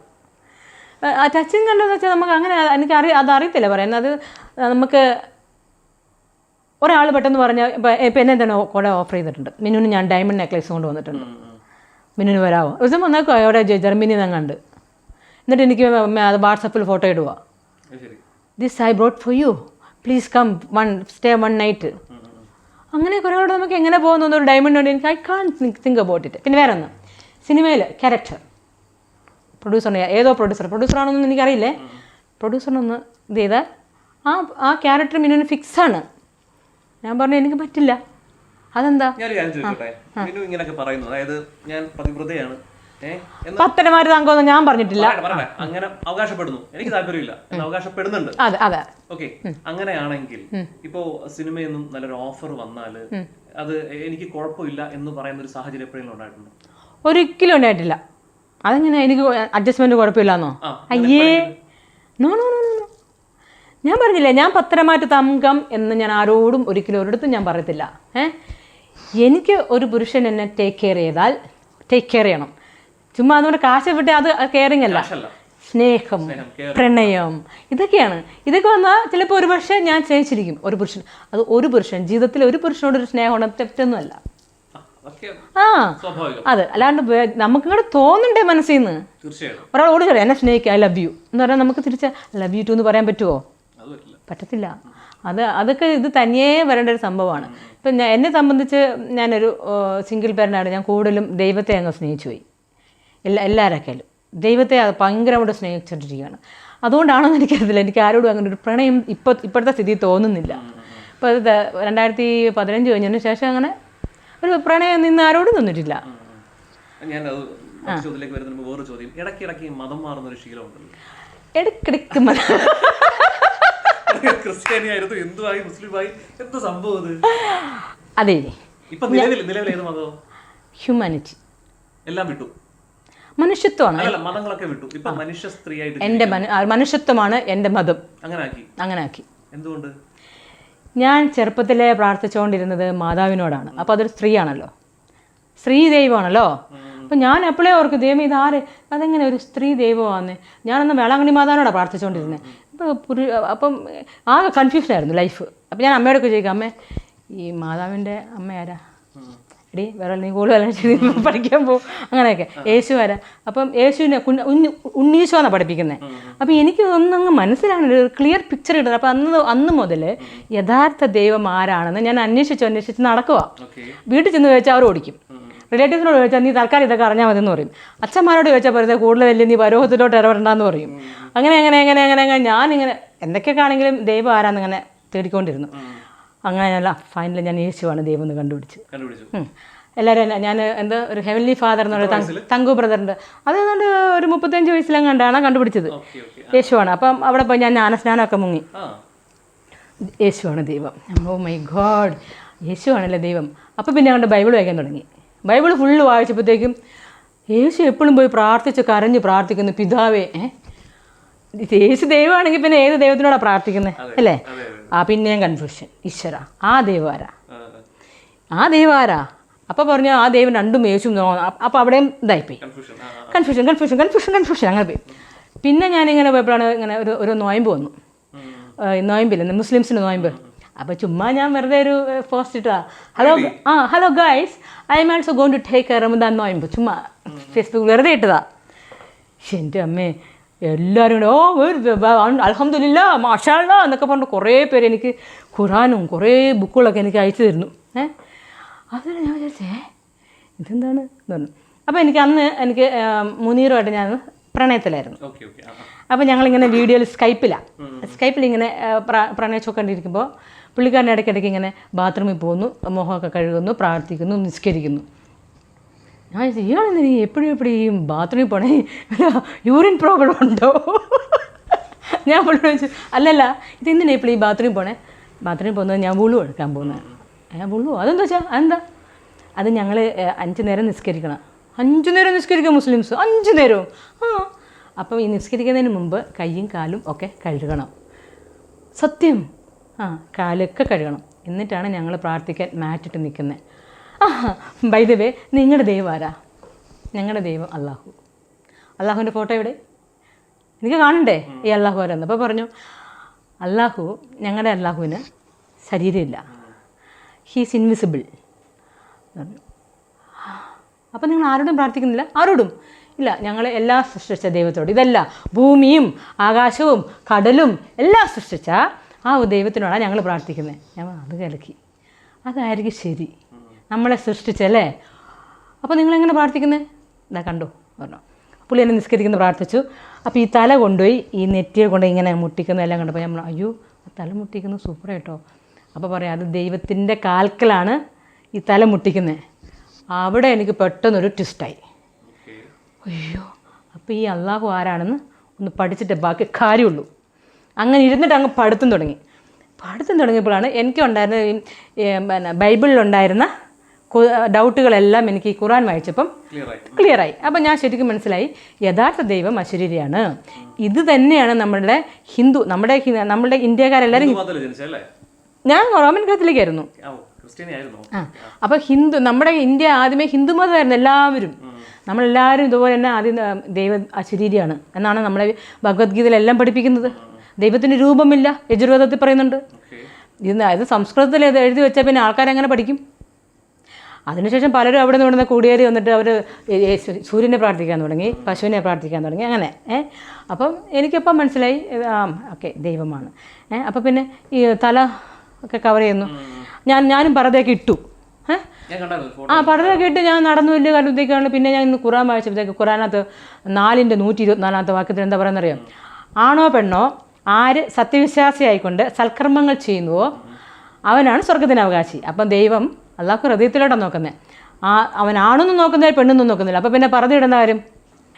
ടച്ചിങ് കണ്ടെന്ന് വെച്ചാൽ നമുക്ക് അങ്ങനെ അതറിയത്തില്ല പറയുന്നത്. നമുക്ക് ഒരാൾ പെട്ടെന്ന് പറഞ്ഞാൽ ഇപ്പം എന്നെ തന്നെ കൂടെ ഓഫർ ചെയ്തിട്ടുണ്ട്. മിനുവിന് ഞാൻ ഡയമണ്ട് നെക്ലേസ് കൊണ്ട് വന്നിട്ടുണ്ട്, മിനുവിന് വരാമോ? ഒരു ദിവസം വന്നേക്കോ അവിടെ ജർമ്മനി ഞാൻ കണ്ട്. എന്നിട്ട് എനിക്ക് അത് വാട്സപ്പിൽ ഫോട്ടോ ഇടുക. This I brought for you, please come stay 1 night. അങ്ങനെയൊക്കെ ഒരാളോട് നമുക്ക് എങ്ങനെ പോകുന്നു? ഒരു ഡയമണ്ട് ഉണ്ട്, എനിക്ക് I can think about it. പിന്നെ വേറെ ഒന്ന്, സിനിമയിൽ ക്യാരക്ടർ പ്രൊഡ്യൂസറിനെ, ഏതോ പ്രൊഡ്യൂസറാണെന്നൊന്നും എനിക്കറിയില്ലേ, പ്രൊഡ്യൂസറിനൊന്ന് ഇത് ചെയ്താൽ ആ ക്യാരക്ടർ മിനുവിന് ഫിക്സാണ്. ഞാൻ പറഞ്ഞു എനിക്ക് പറ്റില്ല. അതെന്താ? പത്തനമാര് താങ്കോന്ന് ഞാൻ പറഞ്ഞിട്ടില്ല. അങ്ങനെ അവകാശപ്പെടുന്നു, എനിക്ക് താല്പര്യമില്ല, അവകാശപ്പെടുന്നുണ്ട്. അതെ ഓക്കെ. അങ്ങനെയാണെങ്കിൽ ഇപ്പോ സിനിമയൊന്നും നല്ലൊരു ഓഫർ വന്നാല് അത് എനിക്ക് കുഴപ്പമില്ല എന്ന് പറയുന്ന ഒരു സാഹചര്യം എപ്പോഴെങ്കിലും ഉണ്ടായിട്ടുണ്ടോ? ഒരിക്കലും ഉണ്ടായിട്ടില്ല. അതെങ്ങനെ എനിക്ക് അഡ്ജസ്റ്റ്മെന്റ് കുഴപ്പമില്ലാന്നോ? അയ്യേ, നോ നോ നോ നോ. ഞാൻ പറഞ്ഞില്ലേ, ഞാൻ പത്തനമാറ്റ് തങ്കം എന്ന് ഞാൻ ആരോടും ഒരിക്കലും ഒരിടത്തും ഞാൻ പറയത്തില്ല. എനിക്ക് ഒരു പുരുഷൻ എന്നെ ടേക്ക് കെയർ ചെയ്താൽ ടേക്ക് കെയർ ചെയ്യണം. ചുമ്മാ അതുകൊണ്ട് കാശ് വിട്ട് അത് കെയറിങ് അല്ല, സ്നേഹം, പ്രണയം, ഇതൊക്കെയാണ്. ഇതൊക്കെ വന്നാൽ ചിലപ്പോൾ ഒരു പക്ഷേ ഞാൻ സ്നേഹിച്ചിരിക്കും ഒരു പുരുഷൻ. അത് ഒരു പുരുഷൻ ജീവിതത്തിൽ ഒരു പുരുഷനോടൊരു സ്നേഹമാണ്, തെറ്റൊന്നുമല്ല. അതെ, അല്ലാണ്ട് നമുക്കിങ്ങോട്ട് തോന്നണ്ടേ മനസ്സിൽ നിന്ന്. ഒരാളോട് പറയാം എന്നെ സ്നേഹിക്കുക, ഐ ലവ് യു എന്ന് പറഞ്ഞാൽ നമുക്ക് തിരിച്ച് ലവ് യു ടു എന്ന് പറയാൻ പറ്റുമോ? പറ്റത്തില്ല. അതൊക്കെ ഇത് തനിയേ വരേണ്ട ഒരു സംഭവമാണ്. ഇപ്പം എന്നെ സംബന്ധിച്ച് ഞാനൊരു സിംഗിൾ പേരൻ്റാണ്. ഞാൻ കൂടുതലും ദൈവത്തെ അങ്ങ് സ്നേഹിച്ചു പോയി. എല്ലാവരൊക്കെയാലും ദൈവത്തെ ഭയങ്കരമായിട്ട് സ്നേഹിച്ചിട്ടിരിക്കുകയാണ്. അതുകൊണ്ടാണെന്ന് എനിക്കറിയില്ല, എനിക്ക് ആരോടും അങ്ങനെ ഒരു പ്രണയം ഇപ്പോഴത്തെ സ്ഥിതി തോന്നുന്നില്ല. ഇപ്പോൾ 2015 കഴിഞ്ഞതിന് ശേഷം അങ്ങനെ ഒരു പ്രണയം നിന്ന് ആരോടും തന്നിട്ടില്ല. ഇടയ്ക്കിടയ്ക്ക് മതം മാറുന്ന ഒരു ശീലമുണ്ടല്ലോ. ഇടയ്ക്കിടയ്ക്ക് ക്രിസ്ത്യാനിയായിരുന്നു, ഹിന്ദുവായി, മുസ്ലിമായി, എന്താ സംഭവം? അതെ, ഇപ്പൊ നിലവിൽ ഏത് മതം? ഹ്യൂമാനിറ്റി. എല്ലാം വിട്ടു, മനുഷ്യത്വമാണ്. മതങ്ങളൊക്കെ വിട്ടു, ഇപ്പൊ മനുഷ്യ സ്ത്രീയായിട്ട് എൻ്റെ മനുഷ്യത്വമാണ് എൻ്റെ മതം. അങ്ങനെ ആക്കി. എന്തുകൊണ്ട്? ഞാൻ ചെറുപ്പത്തിലെ പ്രാർത്ഥിച്ചുകൊണ്ടിരുന്നത് മാതാവിനോടാണ്. അപ്പോൾ അതൊരു സ്ത്രീയാണല്ലോ, സ്ത്രീ ദൈവമാണല്ലോ. അപ്പം ഞാൻ എപ്പോഴേ ഓർക്കും, ദൈവം ഇതാര്, അതെങ്ങനെ ഒരു സ്ത്രീ ദൈവമാണെന്ന്. ഞാനന്ന് വേളാങ്കണ്ണി മാതാവിനോടാണ് പ്രാർത്ഥിച്ചുകൊണ്ടിരുന്നത്. അപ്പം ആകെ കൺഫ്യൂഷനായിരുന്നു ലൈഫ്. അപ്പം ഞാൻ അമ്മയോടൊക്കെ ചോദിക്കാം, അമ്മേ ഈ മാതാവിൻ്റെ അമ്മ ആരാ? എടി വേറെ നീ കൂടുതൽ പഠിക്കാൻ പോകും, അങ്ങനെയൊക്കെ. യേശു ആരാ? അപ്പം യേശുവിനെ ഉണ്ണീശോ എന്നാണ് പഠിപ്പിക്കുന്നത്. അപ്പം എനിക്ക് ഒന്നങ്ങ് മനസ്സിലാണ്, ഒരു ക്ലിയർ പിക്ചർ കിട്ടുന്നത്. അപ്പം അന്ന് മുതൽ യഥാർത്ഥ ദൈവം ആരാണെന്ന് ഞാൻ അന്വേഷിച്ച് നടക്കുക. വീട്ടിൽ ചെന്ന് ചോദിച്ചാൽ അവർ ഓടിക്കും. റിലേറ്റീവ്സിനോട് ചോദിച്ചാൽ നീ തൽക്കാലം ഇതൊക്കെ അറിഞ്ഞാൽ മതി എന്ന് പറയും. അച്ഛന്മാരോട് ചോദിച്ചാൽ പറയുന്നത് കൂടുതൽ വലിയ നീ പരോഹത്തിലോട്ട് ഇടപെടണ്ടെന്ന് പറയും. അങ്ങനെ ഞാനിങ്ങനെ എന്തൊക്കെയൊക്കെ ആണെങ്കിലും ദൈവം ആരാന്നിങ്ങനെ തേടിക്കൊണ്ടിരുന്നു. അങ്ങനെയല്ല, ഫൈനലി ഞാൻ യേശുവാണ് ദൈവം എന്ന് കണ്ടുപിടിച്ചു. എല്ലാവരും ഞാൻ എന്താ ഒരു ഹെവൻലി ഫാദർ എന്നുള്ള തങ്കു ബ്രദറിൻ്റെ അതേതാണ്ട് ഒരു 35 വയസ്സിലെങ്ങാണ്ടാണ് കണ്ടുപിടിച്ചത്. യേശുവാണ്. അപ്പം അവിടെ പോയി ഞാൻ ജ്ഞാനസ്നാനമൊക്കെ മുങ്ങി. യേശുവാണ് ദൈവം. ഓ മൈ ഗോഡ്, യേശുവാണല്ലേ ദൈവം. അപ്പം പിന്നെ അങ്ങോട്ട് ബൈബിൾ വായിക്കാൻ തുടങ്ങി. ബൈബിൾ ഫുള്ള് വായിച്ചപ്പോഴത്തേക്കും യേശു എപ്പോഴും പോയി പ്രാർത്ഥിച്ച് കരഞ്ഞ് പ്രാർത്ഥിക്കുന്നു, പിതാവേ. യേശു ദൈവമാണെങ്കിൽ പിന്നെ ഏത് ദൈവത്തിനോടാണ് പ്രാർത്ഥിക്കുന്നത്, അല്ലേ? പിന്നെയും കൺഫ്യൂഷൻ. ഈശ്വര, ആ ദൈവം ആരാ? അപ്പോൾ പറഞ്ഞു ആ ദൈവം രണ്ടും യേശു. അപ്പോൾ അവിടെയും ഇതായിപ്പോയി, കൺഫ്യൂഷൻ അങ്ങനെ പോയി. പിന്നെ ഞാനിങ്ങനെ പോയപ്പോഴാണ് ഇങ്ങനെ ഒരു നോയമ്പ് വന്നു. നോയമ്പില്ല, മുസ്ലിംസിൻ്റെ നോയമ്പ്. അപ്പോൾ ചുമ്മാ ഞാൻ വെറുതെ ഒരു പോസ്റ്റ് ഇട്ടാ, hello guys, I am also going to take Ramadan നോയമ്പ്. ചുമ്മാ ഫേസ്ബുക്ക് വെറുതെ ഇട്ടതാ. എൻ്റെ അമ്മേ, എല്ലാവരും കൂടെ അൽഹംദുലില്ലാ മാഷാ അല്ലാ എന്നൊക്കെ പറഞ്ഞു കുറേ പേര് എനിക്ക് ഖുറാനും കുറേ ബുക്കുകളൊക്കെ എനിക്ക് അയച്ചു തരുന്നു. അതിൽ ഞാൻ വിചാരിച്ചേ ഇതെന്താണ് എന്ന് പറഞ്ഞു. അപ്പോൾ എനിക്ക് മുനീറുമായിട്ട് ഞാൻ പ്രണയത്തിലായിരുന്നു. അപ്പോൾ ഞങ്ങളിങ്ങനെ വീഡിയോയിൽ സ്കൈപ്പിൽ ഇങ്ങനെ പ്രണയിച്ചൊക്കെ കണ്ടിരിക്കുമ്പോൾ പുള്ളിക്കാരൻ്റെ ഇടയ്ക്കിടയ്ക്ക് ഇങ്ങനെ ബാത്റൂമിൽ പോകുന്നു, മുഖമൊക്കെ കഴുകുന്നു, പ്രാർത്ഥിക്കുന്നു, നിസ്കരിക്കുന്നു. ഞാൻ ഇയാളെന്താ നീ എപ്പോഴും ഈ ബാത്റൂമിൽ പോണേ, യൂറിൻ പ്രോബ്ലം ഉണ്ടോ? ഞാൻ പുള്ളിയോട് ചോദിച്ചു, അല്ലല്ല ഇതെന്തിനാ ഇപ്പോൾ ഈ ബാത്റൂമിൽ പോകുന്നത്? ഞാൻ വുളു എടുക്കാൻ പോകുന്നത്. വുളു അതെന്താ വെച്ചാൽ അതെന്താ? അത് ഞങ്ങൾ 5 നേരം നിസ്കരിക്കണം. 5 നേരം നിസ്കരിക്കുക മുസ്ലിംസ്, 5 നേരവും. അപ്പം ഈ നിസ്കരിക്കുന്നതിന് മുമ്പ് കയ്യും കാലും ഒക്കെ കഴുകണം. സത്യം. കാലൊക്കെ കഴുകണം. എന്നിട്ടാണ് ഞങ്ങൾ പ്രാർത്ഥിക്കാൻ മാറ്റിട്ട് നിൽക്കുന്നത്. ബൈ ദ വേ, നിങ്ങളുടെ ദൈവം ആരാ? ഞങ്ങളുടെ ദൈവം അള്ളാഹുവിൻ്റെ ഫോട്ടോ എവിടെ? എനിക്ക് കാണണ്ടേ ഈ അള്ളാഹു ആരാന്ന്? അപ്പോൾ പറഞ്ഞു, ഞങ്ങളുടെ അള്ളാഹുവിന് ശരീരമില്ല, ഹീസ് ഇൻവിസിബിൾ. അപ്പം നിങ്ങൾ ആരോടും പ്രാർത്ഥിക്കുന്നില്ല? ആരോടും ഇല്ല. ഞങ്ങൾ എല്ലാം സൃഷ്ടിച്ച ദൈവത്തോട്, ഇതല്ല ഭൂമിയും ആകാശവും കടലും എല്ലാം സൃഷ്ടിച്ച ആ ദൈവത്തിനോടാണ് ഞങ്ങൾ പ്രാർത്ഥിക്കുന്നത്. ഞാൻ അത് കലക്കി, അതായിരിക്കും ശരി, നമ്മളെ സൃഷ്ടിച്ചല്ലേ. അപ്പോൾ നിങ്ങളെങ്ങനെ പ്രാർത്ഥിക്കുന്നത്? ഇതാ കണ്ടു പറഞ്ഞു. പുള്ളി എന്നെ നിസ്കരിക്കുന്ന പ്രാർത്ഥിച്ചു. അപ്പോൾ ഈ തല കൊണ്ടുപോയി ഈ നെറ്റിയെ കൊണ്ട് ഇങ്ങനെ മുട്ടിക്കുന്നതെല്ലാം കണ്ടപ്പോൾ ഞാൻ അയ്യോ തല മുട്ടിക്കുന്നത് സൂപ്പർ കേട്ടോ. അപ്പോൾ പറയാം അത് ദൈവത്തിൻ്റെ കാൽക്കലാണ് ഈ തല മുട്ടിക്കുന്നത്. അവിടെ എനിക്ക് പെട്ടെന്നൊരു ട്വിസ്റ്റായി. അയ്യോ, അപ്പോൾ ഈ അള്ളാഹു ആരാണെന്ന് ഒന്ന് പഠിച്ചിട്ട് ബാക്കി കാര്യമുള്ളൂ. അങ്ങനെ ഇരുന്നിട്ട് അങ്ങ് പഠിത്തം തുടങ്ങിയപ്പോഴാണ് എനിക്കുണ്ടായിരുന്ന പിന്നെ ബൈബിളിലുണ്ടായിരുന്ന ഡൗട്ടുകളെല്ലാം എനിക്ക് ഈ ഖുറാൻ വായിച്ചപ്പം ക്ലിയറായി. അപ്പം ഞാൻ ശരിക്കും മനസ്സിലായി, യഥാർത്ഥ ദൈവം അശരീരിയാണ്. ഇത് തന്നെയാണ് നമ്മുടെ നമ്മുടെ ഇന്ത്യക്കാരെല്ലാവരും. ഞാൻ റോമൻ കാത്തലിക്കായിരുന്നു. ക്രിസ്ത്യാനി ആയിരുന്നു. അപ്പോൾ നമ്മുടെ ഇന്ത്യ ആദ്യമേ ഹിന്ദുമതമായിരുന്നു എല്ലാവരും. നമ്മളെല്ലാവരും ഇതുപോലെ തന്നെ ആദ്യം ദൈവം അശരീരിയാണ് എന്നാണ് നമ്മളെ ഭഗവത്ഗീതയിലെല്ലാം പഠിപ്പിക്കുന്നത്. ദൈവത്തിന് രൂപമില്ല, യജുർവേദത്തിൽ പറയുന്നുണ്ട്. ഇത് സംസ്കൃതത്തിൽ എഴുതി വെച്ചാൽ പിന്നെ ആൾക്കാരെങ്ങനെ പഠിക്കും? അതിനുശേഷം പലരും അവിടെ നിന്ന് കൂടിയേറി വന്നിട്ട് അവർ സൂര്യനെ പ്രാർത്ഥിക്കാൻ തുടങ്ങി, പശുവിനെ പ്രാർത്ഥിക്കാൻ തുടങ്ങി, അങ്ങനെ. അപ്പം എനിക്കപ്പം മനസ്സിലായി ഓക്കെ ദൈവമാണ്. അപ്പം പിന്നെ ഈ തല ഒക്കെ കവർ ചെയ്യുന്നു. ഞാനും പർദ്ദയൊക്കെ ഇട്ടു. പർദ്ദയൊക്കെ ഇട്ട് ഞാൻ നടന്നു വലിയ കാലത്തേക്കാണ്. പിന്നെ ഞാൻ ഇന്ന് ഖുറാൻ വായിച്ചപ്പോഴത്തേക്ക് ഖുറാനകത്ത് 4:124 വാക്യത്തിൽ എന്താ പറയുന്നറിയാം? ആണോ പെണ്ണോ ആര് സത്യവിശ്വാസിയായിക്കൊണ്ട് സൽക്കർമ്മങ്ങൾ ചെയ്യുന്നുവോ അവനാണ് സ്വർഗത്തിന് അവകാശി. അപ്പം ദൈവം അള്ളാഹു ഹൃദയത്തിലോട്ടാണ് നോക്കുന്നത്. അവനാണൊന്നും നോക്കുന്നില്ല, പെണ്ണൊന്നും നോക്കുന്നില്ല. അപ്പം പിന്നെ പറഞ്ഞിടുന്ന കാര്യം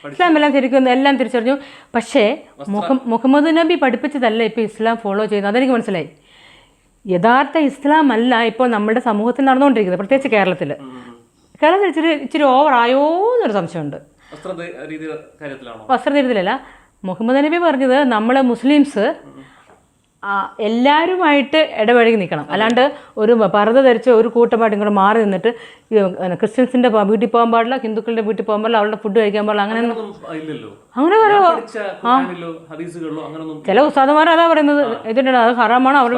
ഇസ്ലാം എല്ലാം ശരിക്കും എല്ലാം തിരിച്ചറിഞ്ഞു. പക്ഷേ മുഹമ്മദ് നബി പഠിപ്പിച്ചതല്ല ഇപ്പോൾ ഇസ്ലാം ഫോളോ ചെയ്യുന്നത്. അതെനിക്ക് മനസ്സിലായി. യഥാർത്ഥ ഇസ്ലാം അല്ല ഇപ്പോൾ നമ്മുടെ സമൂഹത്തിൽ നടന്നുകൊണ്ടിരിക്കുന്നത്, പ്രത്യേകിച്ച് കേരളത്തിൽ. കേരളത്തിൽ ഇച്ചിരി ഓവറായോ എന്നൊരു സംശയമുണ്ട്. വസ്ത്രരീതിയിലല്ല, മുഹമ്മദ് നബി പറഞ്ഞത് നമ്മളെ മുസ്ലിംസ് എല്ലാവരുമായിട്ട് ഇടപഴകി നിൽക്കണം. അല്ലാണ്ട് ഒരു പർദ്ദ ധരിച്ച് ഒരു കൂട്ടമായിട്ട് ഇങ്ങോട്ട് മാറി നിന്നിട്ട് ക്രിസ്ത്യൻസിൻ്റെ വീട്ടിൽ പോകാൻ പാടില്ല, ഹിന്ദുക്കളുടെ വീട്ടിൽ പോകാൻ പാടില്ല, അവരുടെ ഫുഡ് കഴിക്കാൻ പാടില്ല, അങ്ങനെ ചില ഉസ്താദുമാർ അതാ പറയുന്നത്. ഇതിൻ്റെ അത് ഹറാമാണ് അവർ.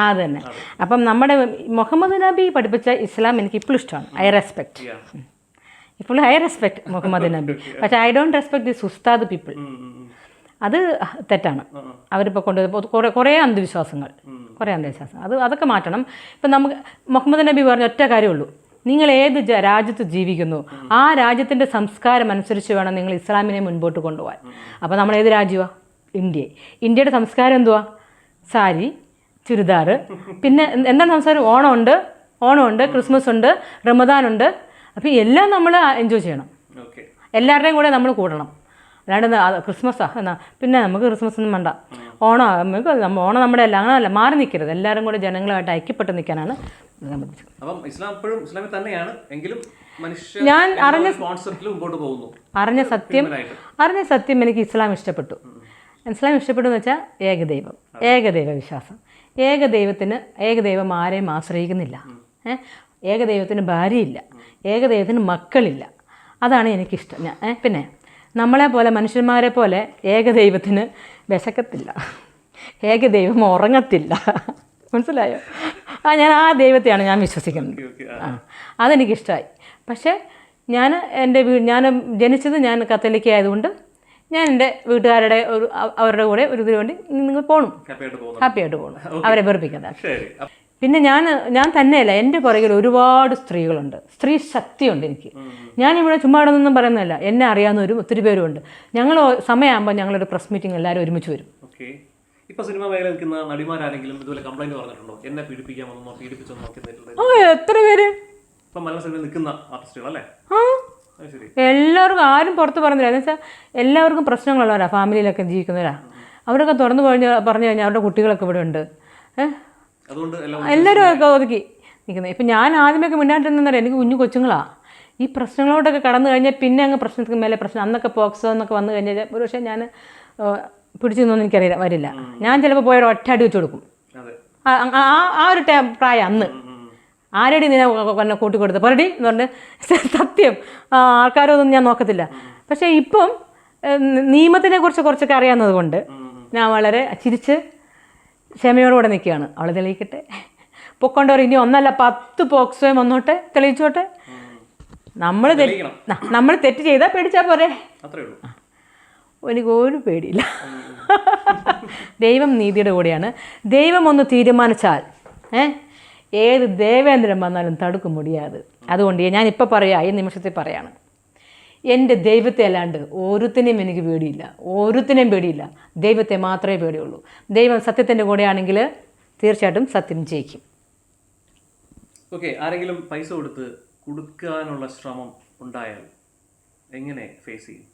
അത് തന്നെ. അപ്പം നമ്മുടെ മുഹമ്മദ് നബി പഠിപ്പിച്ച ഇസ്ലാം എനിക്ക് ഇപ്പോഴും ഇഷ്ടമാണ്. ഐ റെസ്പെക്ട് മുഹമ്മദ് നബി. പക്ഷേ ഐ ഡോണ്ട് റെസ്പെക്ട് ദിസ് ഉസ്താദ് പീപ്പിൾ. അത് തെറ്റാണ്. അവരിപ്പോൾ കുറേ അന്ധവിശ്വാസങ്ങൾ അതൊക്കെ മാറ്റണം. ഇപ്പം നമുക്ക് മുഹമ്മദ് നബി പറഞ്ഞ ഒറ്റ കാര്യമുള്ളൂ, നിങ്ങൾ ഏത് രാജ്യത്ത് ജീവിക്കുന്നു ആ രാജ്യത്തിൻ്റെ സംസ്കാരം അനുസരിച്ച് വേണം നിങ്ങൾ ഇസ്ലാമിനെ മുൻപോട്ട് കൊണ്ടുപോകാൻ. അപ്പോൾ നമ്മൾ ഏത് രാജ്യമാണ്? ഇന്ത്യയുടെ സംസ്കാരം എന്തുവാ? സാരി, ചുരിദാർ. പിന്നെ എന്താണ് സംസ്കാരം? ഓണമുണ്ട്, ക്രിസ്മസ് ഉണ്ട്, റമദാനുണ്ട്. അപ്പോൾ എല്ലാം നമ്മൾ എൻജോയ് ചെയ്യണം. എല്ലാവരുടെയും കൂടെ നമ്മൾ കൂടണം. അല്ലാണ്ട് ക്രിസ്മസാ എന്നാ പിന്നെ നമുക്ക് ക്രിസ്മസ് ഒന്നും വേണ്ട, ഓണം നമ്മുടെ അല്ല, അങ്ങനെയല്ല. മാറി നിൽക്കരുത്. എല്ലാവരും കൂടെ ജനങ്ങളുമായിട്ട് ഐക്യപ്പെട്ട് നിൽക്കാനാണ് ഞാൻ അറിഞ്ഞ സത്യം. എനിക്ക് ഇസ്ലാം ഇഷ്ടപ്പെട്ടു. എന്ന് വെച്ചാൽ ഏകദൈവ വിശ്വാസം. ഏകദൈവം ആരെയും ആശ്രയിക്കുന്നില്ല. ഏകദൈവത്തിന് ഭാര്യയില്ല, ഏകദൈവത്തിന് മക്കളില്ല. അതാണ് എനിക്കിഷ്ടം. പിന്നെ നമ്മളെ പോലെ മനുഷ്യന്മാരെ പോലെ ഏകദൈവത്തിന് വിശക്കത്തില്ല, ഏകദൈവം ഉറങ്ങത്തില്ല. മനസ്സിലായോ? ഞാൻ ആ ദൈവത്തെയാണ് ഞാൻ വിശ്വസിക്കുന്നത്. അതെനിക്കിഷ്ടമായി. പക്ഷേ ഞാൻ ജനിച്ചത് ഞാൻ കത്തോലിക്ക ആയതുകൊണ്ട് ഞാൻ എൻ്റെ വീട്ടുകാരുടെ അവരുടെ കൂടെ ഒരു ഇതിനു വേണ്ടി നിങ്ങൾ പോകണം, ഹാപ്പിയായിട്ട് പോകണം, അവരെ വെറുപ്പിക്കാതെ. പിന്നെ ഞാൻ തന്നെയല്ല, എൻ്റെ പുറകിൽ ഒരുപാട് സ്ത്രീകളുണ്ട്. സ്ത്രീ ശക്തിയുണ്ട് എനിക്ക്. ഞാനിവിടെ ചുമ്മാ ഇടന്നൊന്നും പറയുന്നതല്ല, എന്നെ അറിയാവുന്നവരും ഒത്തിരി പേരുമുണ്ട്. ഞങ്ങൾ സമയമാകുമ്പോൾ ഞങ്ങളൊരു പ്രസ് മീറ്റിംഗ് എല്ലാവരും ഒരുമിച്ച് വരും. ഇപ്പോൾ സിനിമ മേഖല നിൽക്കുന്ന നടിമാരാണെങ്കിലും ഇതുപോലെ കംപ്ലൈന്റ് പറഞ്ഞിട്ടുണ്ടോ? എന്നെ പീഡിപ്പിക്കാമെന്നോ പീഡിപ്പിച്ചെന്നോ? എത്ര പേര് നിൽക്കുന്ന ആർട്ടിസ്റ്റുകളല്ലേ? എല്ലാവർക്കും ആരും പുറത്ത് പറഞ്ഞില്ല. എന്ന് വെച്ചാൽ എല്ലാവർക്കും പ്രശ്നങ്ങളുള്ളവരാ, ഫാമിലിയിലൊക്കെ ജീവിക്കുന്നവരാ. അവരൊക്കെ തുറന്നു പറഞ്ഞു കഴിഞ്ഞാൽ അവരുടെ കുട്ടികളൊക്കെ ഇവിടെ ഉണ്ട്. എല്ലാവരും ഒക്കെ ഒതുക്കി നിൽക്കുന്നത്. ഇപ്പം ഞാൻ ആദ്യമൊക്കെ മിണ്ടാണ്ടിരുന്നേരം എനിക്ക് കുഞ്ഞു കൊച്ചുങ്ങളാണ്. ഈ പ്രശ്നങ്ങളോടൊക്കെ കടന്നു കഴിഞ്ഞാൽ പിന്നെ അങ്ങ് പ്രശ്നത്തിന് മേലെ പ്രശ്നം. അന്നൊക്കെ പോക്സോ എന്നൊക്കെ വന്നു കഴിഞ്ഞാൽ ഒരു പക്ഷേ ഞാൻ പിടിച്ചൊന്നും എനിക്കറിയില്ല, വരില്ല. ഞാൻ ചിലപ്പോൾ പോയ ഒറ്റ അടി വെച്ച് കൊടുക്കും. ആ ഒരു പ്രായം അന്ന്. ആരടി നിന്നെ കൂട്ടിക്കൊടുത്ത് പറടി എന്ന് പറഞ്ഞ് സത്യം ആൾക്കാരൊന്നും ഞാൻ നോക്കത്തില്ല. പക്ഷേ ഇപ്പം നിയമത്തിനെ കുറിച്ച് കുറച്ചൊക്കെ അറിയാവുന്നത് കൊണ്ട് ഞാൻ വളരെ ചിരിച്ച് ക്ഷമയോടുകൂടെ നിൽക്കുകയാണ്. അവളെ തെളിയിക്കട്ടെ, പൊക്കൊണ്ടവർ ഇനി 1 10 പോക്സോയും വന്നോട്ടെ, തെളിയിച്ചോട്ടെ. നമ്മൾ തെറ്റ് ചെയ്താൽ പേടിച്ചാൽ പോരെ. എനിക്ക് ഒരു പേടിയില്ല. ദൈവം നീതിയുടെ കൂടെയാണ്. ദൈവം ഒന്ന് തീരുമാനിച്ചാൽ ഏത് ദേവേന്ദ്രൻ വന്നാലും തടുക്കും മുടിയാത്. അതുകൊണ്ട് ഞാനിപ്പോൾ പറയാം, ഈ നിമിഷത്തിൽ പറയാണ്, എൻ്റെ ദൈവത്തെ അല്ലാണ്ട് ഒരുത്തിനെയും എനിക്ക് പേടിയില്ല. ദൈവത്തെ മാത്രമേ പേടിയുള്ളൂ. ദൈവം സത്യത്തിൻ്റെ കൂടെയാണെങ്കിൽ തീർച്ചയായിട്ടും സത്യം ജയിക്കും. ഓക്കെ, ആരെങ്കിലും പൈസ കൊടുക്കാനുള്ള ശ്രമം ഉണ്ടായാൽ എങ്ങനെ ഫേസ് ചെയ്യും?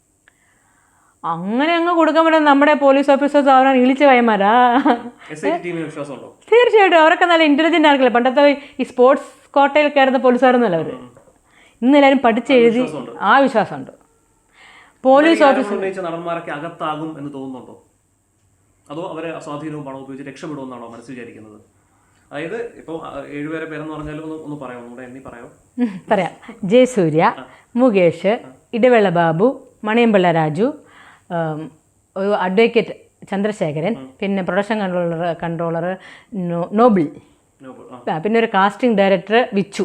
അങ്ങനെ അങ്ങ് കൊടുക്കാൻ പറ്റും. നമ്മുടെ പോലീസ് ഓഫീസേഴ്സ് അവരാണ് ഇളിച്ച കൈമാരാ. തീർച്ചയായിട്ടും അവരൊക്കെ നല്ല ഇൻ്റലിജൻ്റ് ആർക്കില്ല. പണ്ടത്തെ ഈ സ്പോർട്സ് കോട്ടയിൽ കയറുന്ന പോലീസുകാരൊന്നുമല്ല അവർ. ഇന്നെല്ലാവരും പഠിച്ചെഴുതി ആ വിശ്വാസമുണ്ട്. പോലീസ് ഓഫീസർ നടന്മാരൊക്കെ അകത്താകും എന്ന് തോന്നുന്നുണ്ടോ? അതോ അവരെ സ്വാധീനവും പണവും ഉപയോഗിച്ച് രക്ഷപ്പെടുമെന്നാണോ മനസ്സ് വിചാരിക്കുന്നത്? അതായത് ഇപ്പൊ 7 പേരെ പേരെന്ന് പറഞ്ഞാലും ഒന്ന് പറയാം, നമ്മുടെ എണ്ണി പറയാം. പറയാം. ജയസൂര്യ, മുകേഷ്, ഇടവേള ബാബു, മണിയമ്പിള്ള രാജു, ഒരു അഡ്വക്കേറ്റ് ചന്ദ്രശേഖരൻ, പിന്നെ പ്രൊഡക്ഷൻ കൺട്രോളർ നോബിൾ, പിന്നെ ഒരു കാസ്റ്റിംഗ് ഡയറക്ടർ വിച്ചു.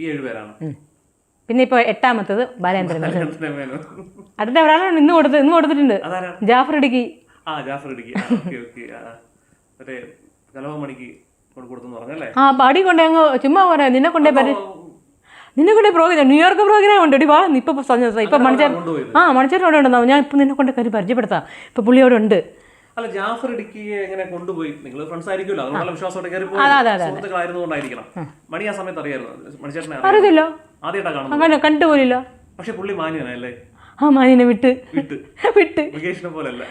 ഈ 7 പേരാണ്. പിന്നെ ഇപ്പോൾ 8ാമത്തത് ബാലേന്ദ്രൻ. അടുത്ത ഒരാളാണ് ഇന്ന് കൊടുത്തിട്ടുണ്ട്, ജാഫർ ഇടുക്കി. ആ പാടി കൊണ്ടേ അങ്ങ് ചുമ്മാ പറയാം. നിന്നെ കൊണ്ടേ പ്രോഗ്രാം ന്യൂയോർക്ക് പ്രോഗ്രാം ഉണ്ട്. വാ ഇപ്പൊ മണിച്ചേട്ടൻ അവിടെ ഉണ്ടെന്നാ. ഞാൻ ഇപ്പൊ നിന്നെ കൊണ്ട് കാര്യം പരിചയപ്പെടുത്താം. ഇപ്പൊ പുള്ളി അവിടെ ഉണ്ട്. അല്ല, ജാഫർ ഇടുക്കിയെ എങ്ങനെ കൊണ്ടുപോയി? നിങ്ങൾ ഫ്രണ്ട്സ് ആയിരിക്കുമല്ലോ, അതുകൊണ്ടുള്ള വിശ്വാസത്തോടെ കയറി പോയി. സുഹൃത്തുക്കളായിരുന്നുകൊണ്ടായിരിക്കണം. മണി ആ സമയത്ത് അറിയായിരുന്നു, മണിച്ചേട്ടനെ അറിയത്തില്ലോ, ആദ്യമായിട്ടാ കാണുന്നത്, അങ്ങനെ കണ്ടുപോലില്ല. പക്ഷെ പുള്ളി മാന്യനല്ലേ? ആ മാന്യനെ വിട്ട് മുകേഷിനെ പോലല്ല,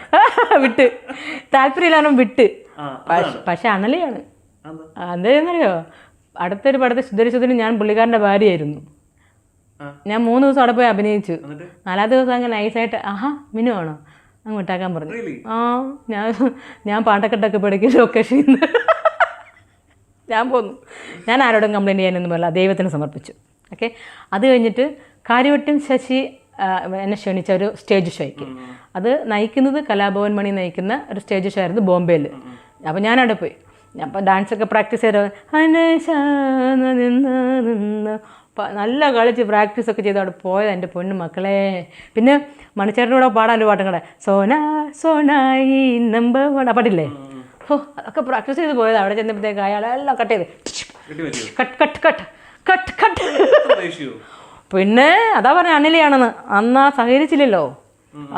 വിട്ട് താല്പര്യമില്ലാനും വിട്ട്. പക്ഷെ അണലിയാണ്. അതെന്നറിയോ, അടുത്തൊരു പടത്തെ ശുദ്ധരിശുദ്ധന് ഞാൻ പുള്ളിക്കാരൻ്റെ ഭാര്യയായിരുന്നു. ഞാൻ 3 ദിവസം അവിടെ പോയി അഭിനയിച്ചു. 4ാമത്തെ ദിവസം അങ്ങനെ നൈസായിട്ട് ആഹാ മിനു ആണോ അങ്ങ് വിട്ടാക്കാൻ പറഞ്ഞു. ആ ഞാൻ പാട്ടക്കെട്ടൊക്കെ പഠിക്കും ലൊക്കേഷനിൽ നിന്ന്. ഞാൻ പോന്നു. ഞാൻ ആരോടും കംപ്ലയിൻറ്റ് ചെയ്യാനൊന്നും പറയില്ല, ദൈവത്തിന് സമർപ്പിച്ചു. ഓക്കെ. അത് കഴിഞ്ഞിട്ട് കാര്യവട്ടം ശശി എന്നെ ക്ഷണിച്ച ഒരു സ്റ്റേജ് ഷോയ്ക്ക്, അത് നയിക്കുന്നത് കലാഭവൻ മണി നയിക്കുന്ന ഒരു സ്റ്റേജ് ഷോ ആയിരുന്നു ബോംബെയിൽ. അപ്പോൾ ഞാനവിടെ പോയി. അപ്പം ഡാൻസൊക്കെ പ്രാക്ടീസ് ചെയ്ത് നല്ല കളിച്ച് പ്രാക്ടീസൊക്കെ ചെയ്ത് അവിടെ പോയത് എൻ്റെ പൊന്നു മക്കളെ. പിന്നെ മണിച്ചേട്ടനോടെ പാടാൻ പാട്ടും കൂടെ, സോന സോനായി നമ്പർ 1 പാട്ടില്ലേ, ഓ അതൊക്കെ പ്രാക്ടീസ് ചെയ്ത് പോയത്. അവിടെ ചെന്നപ്പോഴത്തേക്ക് അയാളെല്ലാം കട്ട് ചെയ്ത് cut cut cut cut cut. പിന്നെ അതാ പറഞ്ഞ അനിലയാണെന്ന്. അന്ന് ആ സഹകരിച്ചില്ലല്ലോ,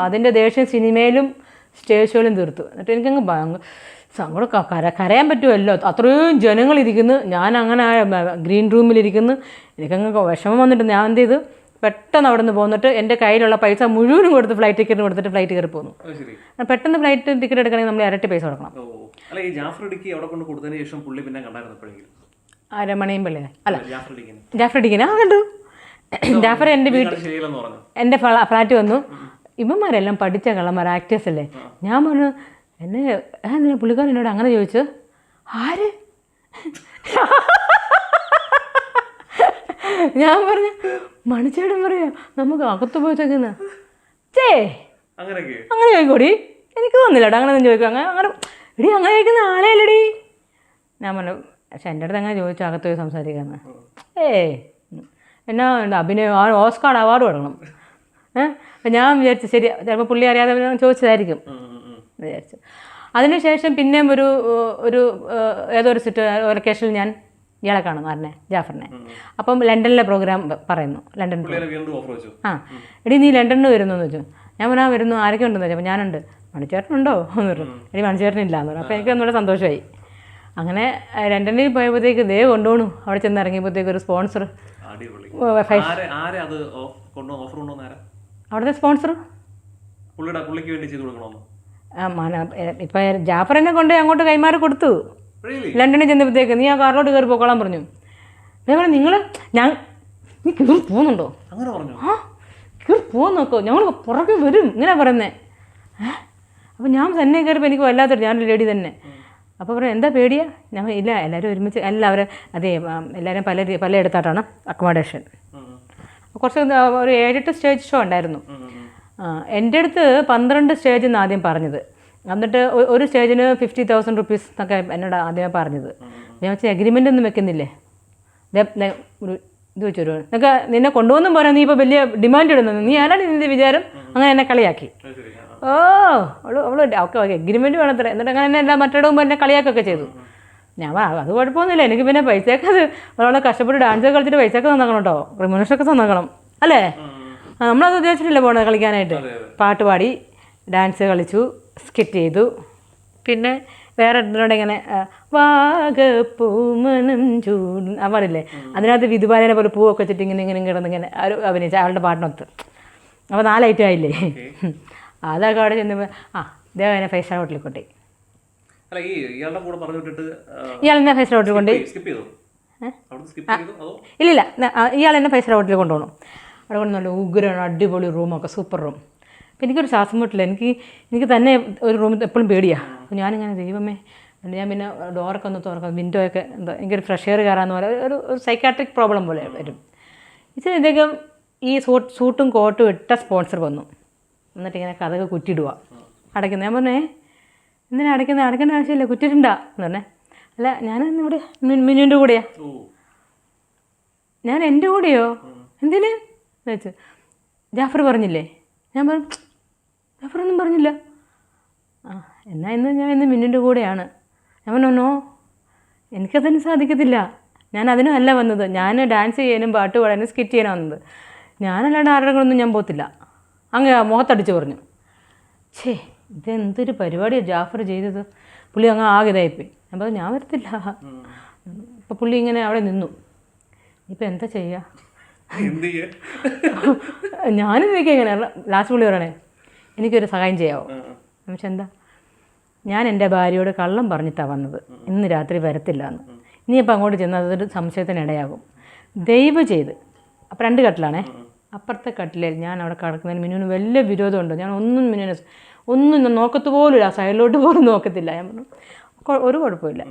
അതിൻ്റെ ദേഷ്യം സിനിമയിലും സ്റ്റേജ് ഷോയിലും തീർത്തു. എന്നിട്ട് എനിക്കങ്ങ് സങ്കടം, കരയാൻ പറ്റുമല്ലോ, അത്രയും ജനങ്ങളിരിക്കുന്നു. ഞാൻ അങ്ങനെ ഗ്രീൻ റൂമിലിരിക്കുന്നു. എനിക്കങ്ങ് വിഷമം വന്നിട്ട് ഞാൻ എന്ത് ചെയ്തു, പെട്ടെന്ന് അവിടെ നിന്ന് പോന്നിട്ട് എൻ്റെ കയ്യിലുള്ള പൈസ മുഴുവനും കൊടുത്ത് ഫ്ലൈറ്റ് ടിക്കറ്റ് കൊടുത്തിട്ട് ഫ്ലൈറ്റ് കയറി പോന്നു. പെട്ടെന്ന് ഫ്ലൈറ്റ് ടിക്കറ്റ് എടുക്കണമെങ്കിൽ നമ്മൾ ഇരട്ടി പൈസ കൊടുക്കണം. മണിയും പിള്ളേ അല്ല ജാഫർ ഇടുക്കിനെ കണ്ടു. ജാഫർ എൻ്റെ എൻ്റെ ഫ്ലാറ്റ് വന്നു. ഇവന്മാരെല്ലാം പഠിച്ച കള്ളന്മാർ, ആക്ടേഴ്സ് അല്ലേ. ഞാൻ പറഞ്ഞു എന്നെ പുള്ളിക്കാരൻ എന്നോട് അങ്ങനെ ചോദിച്ചു. ആര്? ഞാൻ പറഞ്ഞു മണിച്ചേട്ടൻ പറയാ നമുക്ക് അകത്ത് പോയി ചോദിക്കുന്ന അങ്ങനെ ചോദിക്കോടി, എനിക്ക് തോന്നില്ലടാ അങ്ങനെ ഒന്നും ചോദിക്കും. അങ്ങനെ എടി അങ്ങനെ ചോദിക്കുന്ന ആളെ അല്ലടി. ഞാൻ പറഞ്ഞു പക്ഷെ എൻ്റെ അടുത്ത് അങ്ങനെ ചോദിച്ചു അകത്ത് പോയി സംസാരിക്കാന്ന്. എന്നാ അഭിനയം ഓസ്കാർ അവാർഡ് കൊടുക്കണം. അപ്പം ഞാൻ വിചാരിച്ചു ശരി, ചിലപ്പോൾ പുള്ളി അറിയാതെ ചോദിച്ചതായിരിക്കും വിചാരിച്ചു. അതിനുശേഷം പിന്നെയും ഒരു ഏതോ ഒരു ലൊക്കേഷനിൽ ഞാൻ ഇയാളെ കാണും, ആരനെ, ജാഫറിനെ. അപ്പം ലണ്ടനിലെ പ്രോഗ്രാം പറയുന്നു. ലണ്ടൻ എടി നീ ലണ്ടനിൽ വരുന്നു എന്ന് വെച്ചു. ഞാൻ പറഞ്ഞാൽ വരുന്നു, ആരൊക്കെ ഉണ്ടെന്ന് വെച്ചാൽ. അപ്പോൾ ഞാനുണ്ട്. മണിച്ചേട്ടനുണ്ടോ എന്ന് പറഞ്ഞു. എടി മണിച്ചേട്ടനില്ല എന്ന് പറഞ്ഞു. അപ്പോൾ എനിക്ക് ഒന്നുകൂടെ സന്തോഷമായി. അങ്ങനെ ലണ്ടനിൽ പോയപ്പോഴത്തേക്ക് ദേ കൊണ്ടുപോകണു. അവിടെ ചെന്ന് ഇറങ്ങിയപ്പോഴത്തേക്ക് ഒരു സ്പോൺസർ, അവിടുത്തെ സ്പോൺസർ ഇപ്പം ജാഫറിനെ കൊണ്ട് അങ്ങോട്ട് കൈമാറി കൊടുത്തു. ലണ്ടനിൽ ചെന്നപ്പോഴത്തേക്ക് നീ ആ കാറിലോട്ട് കയറി പോക്കോളാൻ പറഞ്ഞു. അതേപോലെ നിങ്ങൾ നീ കയറി പോകുന്നുണ്ടോ? ആ കയറി പോകാൻ നോക്കോ, ഞങ്ങൾ പുറകെ വരും ഇങ്ങനെ പറയുന്നേ. അപ്പോൾ ഞാൻ തന്നെ കയറിയപ്പോൾ എനിക്ക് വല്ലാത്തൊരു, ഞാനൊരു ലേഡി തന്നെ. അപ്പോൾ പറയും എന്താ പേടിയാ? ഞാൻ ഇല്ല എല്ലാവരും ഒരുമിച്ച് എല്ലാവരും അതെ എല്ലാവരും പലയിടത്തായിട്ടാണ് അക്കോമഡേഷൻ. കുറച്ച് ഒരു 7-8 സ്റ്റേജ് ഷോ ഉണ്ടായിരുന്നു. എൻ്റെ അടുത്ത് 12 സ്റ്റേജ് എന്ന് ആദ്യം പറഞ്ഞത്. എന്നിട്ട് ഒരു സ്റ്റേജിന് 50,000 റുപ്പീസ് എന്നൊക്കെ എന്നോട് ആദ്യമേ പറഞ്ഞത്. ഞാൻ വെച്ചാൽ എഗ്രിമെൻ്റ് ഒന്നും വെക്കുന്നില്ലേ, ഒരു ഇത് വെച്ചൊരു എന്നൊക്കെ നിന്നെ കൊണ്ടുപോകുന്നും പോരാ, നീ ഇപ്പോൾ വലിയ ഡിമാൻഡ് ഇടുന്നത്, നീ ആരാണ് നിൻ്റെ വിചാരം? അങ്ങനെ എന്നെ കളിയാക്കി. ഓ അവള് ഓക്കെ എഗ്രിമെൻറ്റ് വേണത്ര. എന്നിട്ട് അങ്ങനെ എന്നെ മറ്റേടവും എന്നെ കളിയാക്കൊക്കെ ചെയ്തു. ഞാൻ അത് കുഴപ്പമൊന്നുമില്ല, എനിക്ക് പിന്നെ പൈസയൊക്കെ അത് അവളെ കഷ്ടപ്പെട്ട് ഡാൻസൊക്കെ കളിച്ചിട്ട് പൈസയൊക്കെ തന്നേക്കണം കേട്ടോ, റിമ്യൂണേഷനൊക്കെ തന്നേക്കണം അല്ലേ. നമ്മളത് ഉദ്ദേശിച്ചിട്ടില്ല പോണത് കളിക്കാനായിട്ട്. പാട്ട് പാടി ഡാൻസ് കളിച്ചു, സ്കിറ്റ് ചെയ്തു. പിന്നെ വേറെ എന്തിനോട് ഇങ്ങനെ വാഗപ്പൂമണം ചൂട് ആ പാടില്ലേ, അതിനകത്ത് വിധുബാലനെ പോലെ പൂവൊക്കെ വെച്ചിട്ട് ഇങ്ങനെ കിടന്നിങ്ങനെ ഒരു അഭിനയിച്ച അവളുടെ പാട്ടിനൊത്ത്. അപ്പോൾ 4 ഐറ്റം ആയില്ലേ. അതൊക്കെ അവിടെ ചെന്നപ്പോൾ ഇതേപോലെ 5-സ്റ്റാർ ഹോട്ടലിൽ കൊണ്ടേ ഇയാൾ എന്നെ 5-സ്റ്റാർ ഹോട്ടലിൽ കൊണ്ടേ. ഇല്ലില്ല, ഇയാൾ എന്നെ 5-സ്റ്റാർ ഹോട്ടലിൽ കൊണ്ടുപോകണം. അവിടെ കൊണ്ട് നല്ല ഉഗ്രമാണ്, അടിപൊളി റൂമൊക്കെ, സൂപ്പർ റൂം. അപ്പോൾ എനിക്കൊരു ശ്വാസം മുട്ടില്ല. എനിക്ക് തന്നെ ഒരു റൂമിൽ എപ്പോഴും പേടിയാണ്. അപ്പോൾ ഞാനിങ്ങനെ ദൈവമേ എന്നിട്ട് ഞാൻ പിന്നെ ഡോറൊക്കെ ഒന്ന് തുറക്കാം, വിൻഡോ ഒക്കെ എന്താ എനിക്കൊരു ഫ്രഷ് എയർ കയറാമെന്ന് പോലെ ഒരു സൈക്കാട്രിക് പ്രോബ്ലം പോലെ വരും. ഇദ്ദേഹം ഈ സൂട്ടും കോട്ടും ഇട്ട സ്പോൺസർ വന്നു. എന്നിട്ട് ഇങ്ങനെ കഥക് കുറ്റിയിടുക, അടയ്ക്കുന്നത്. ഞാൻ പറഞ്ഞേ എന്തിനാ അടയ്ക്കുന്നത്? അടയ്ക്കേണ്ട ആവശ്യമില്ല, കുറ്റിട്ടുണ്ട എന്ന് പറഞ്ഞേ. അല്ല ഞാനിന്ന് ഇവിടെ മിനുവിൻ്റെ കൂടെയാ. ഞാൻ എൻ്റെ കൂടെയോ? എന്തിന് ചോദിച്ചു. ജാഫർ പറഞ്ഞില്ലേ? ഞാൻ പറഞ്ഞു ജാഫറൊന്നും പറഞ്ഞില്ല. ആ എന്നാൽ ഞാൻ ഇന്ന് മിന്നുവിൻ്റെ കൂടെയാണ്. ഞാൻ പറഞ്ഞു നോ, എനിക്കതിന് സാധിക്കത്തില്ല, ഞാൻ അതിനും അല്ല വന്നത്. ഞാൻ ഡാൻസ് ചെയ്യാനും പാട്ട് പാടാനും സ്കിറ്റ് ചെയ്യാനും വന്നത്. ഞാനല്ലാണ്ട് ആരുടെ കൂടെ ഒന്നും ഞാൻ പോകത്തില്ല. അങ്ങ് മുഖത്തടിച്ച് പറഞ്ഞു. ഛേ ഇതെന്തൊരു പരിപാടിയാണ് ജാഫർ ചെയ്തത്. പുള്ളി അങ്ങ് ആകെ ഇതായിപ്പോയി. ഞാൻ പറഞ്ഞു ഞാൻ വരത്തില്ല. അപ്പോൾ പുള്ളി ഇങ്ങനെ അവിടെ നിന്നു. ഇപ്പം എന്താ ചെയ്യുക? ഞാനും നിൽക്കുക ഇങ്ങനെ. ലാസ്റ്റ് പുള്ളി പറയണേ എനിക്കൊരു സഹായം ചെയ്യാമോ? പക്ഷെ എന്താ? ഞാൻ എൻ്റെ ഭാര്യയോട് കള്ളം പറഞ്ഞിട്ടാണ് വന്നത്, ഇന്ന് രാത്രി വരത്തില്ല എന്ന്. ഇനിയിപ്പോൾ അങ്ങോട്ട് ചെന്നാൽ അതൊരു സംശയത്തിന് ഇടയാകും. ദയവ് ചെയ്ത്. അപ്പം 2 കട്ടിലാണേ. അപ്പുറത്തെ കട്ടിലിൽ ഞാൻ അവിടെ കിടക്കുന്നതിന് മിനുവിന് വലിയ വിരോധമുണ്ടോ? ഞാൻ ഒന്നും നോക്കത്ത് പോലും ആ സൈഡിലോട്ട് പോലും നോക്കത്തില്ല. ഞാൻ പറഞ്ഞു ഒരു കുഴപ്പമില്ല,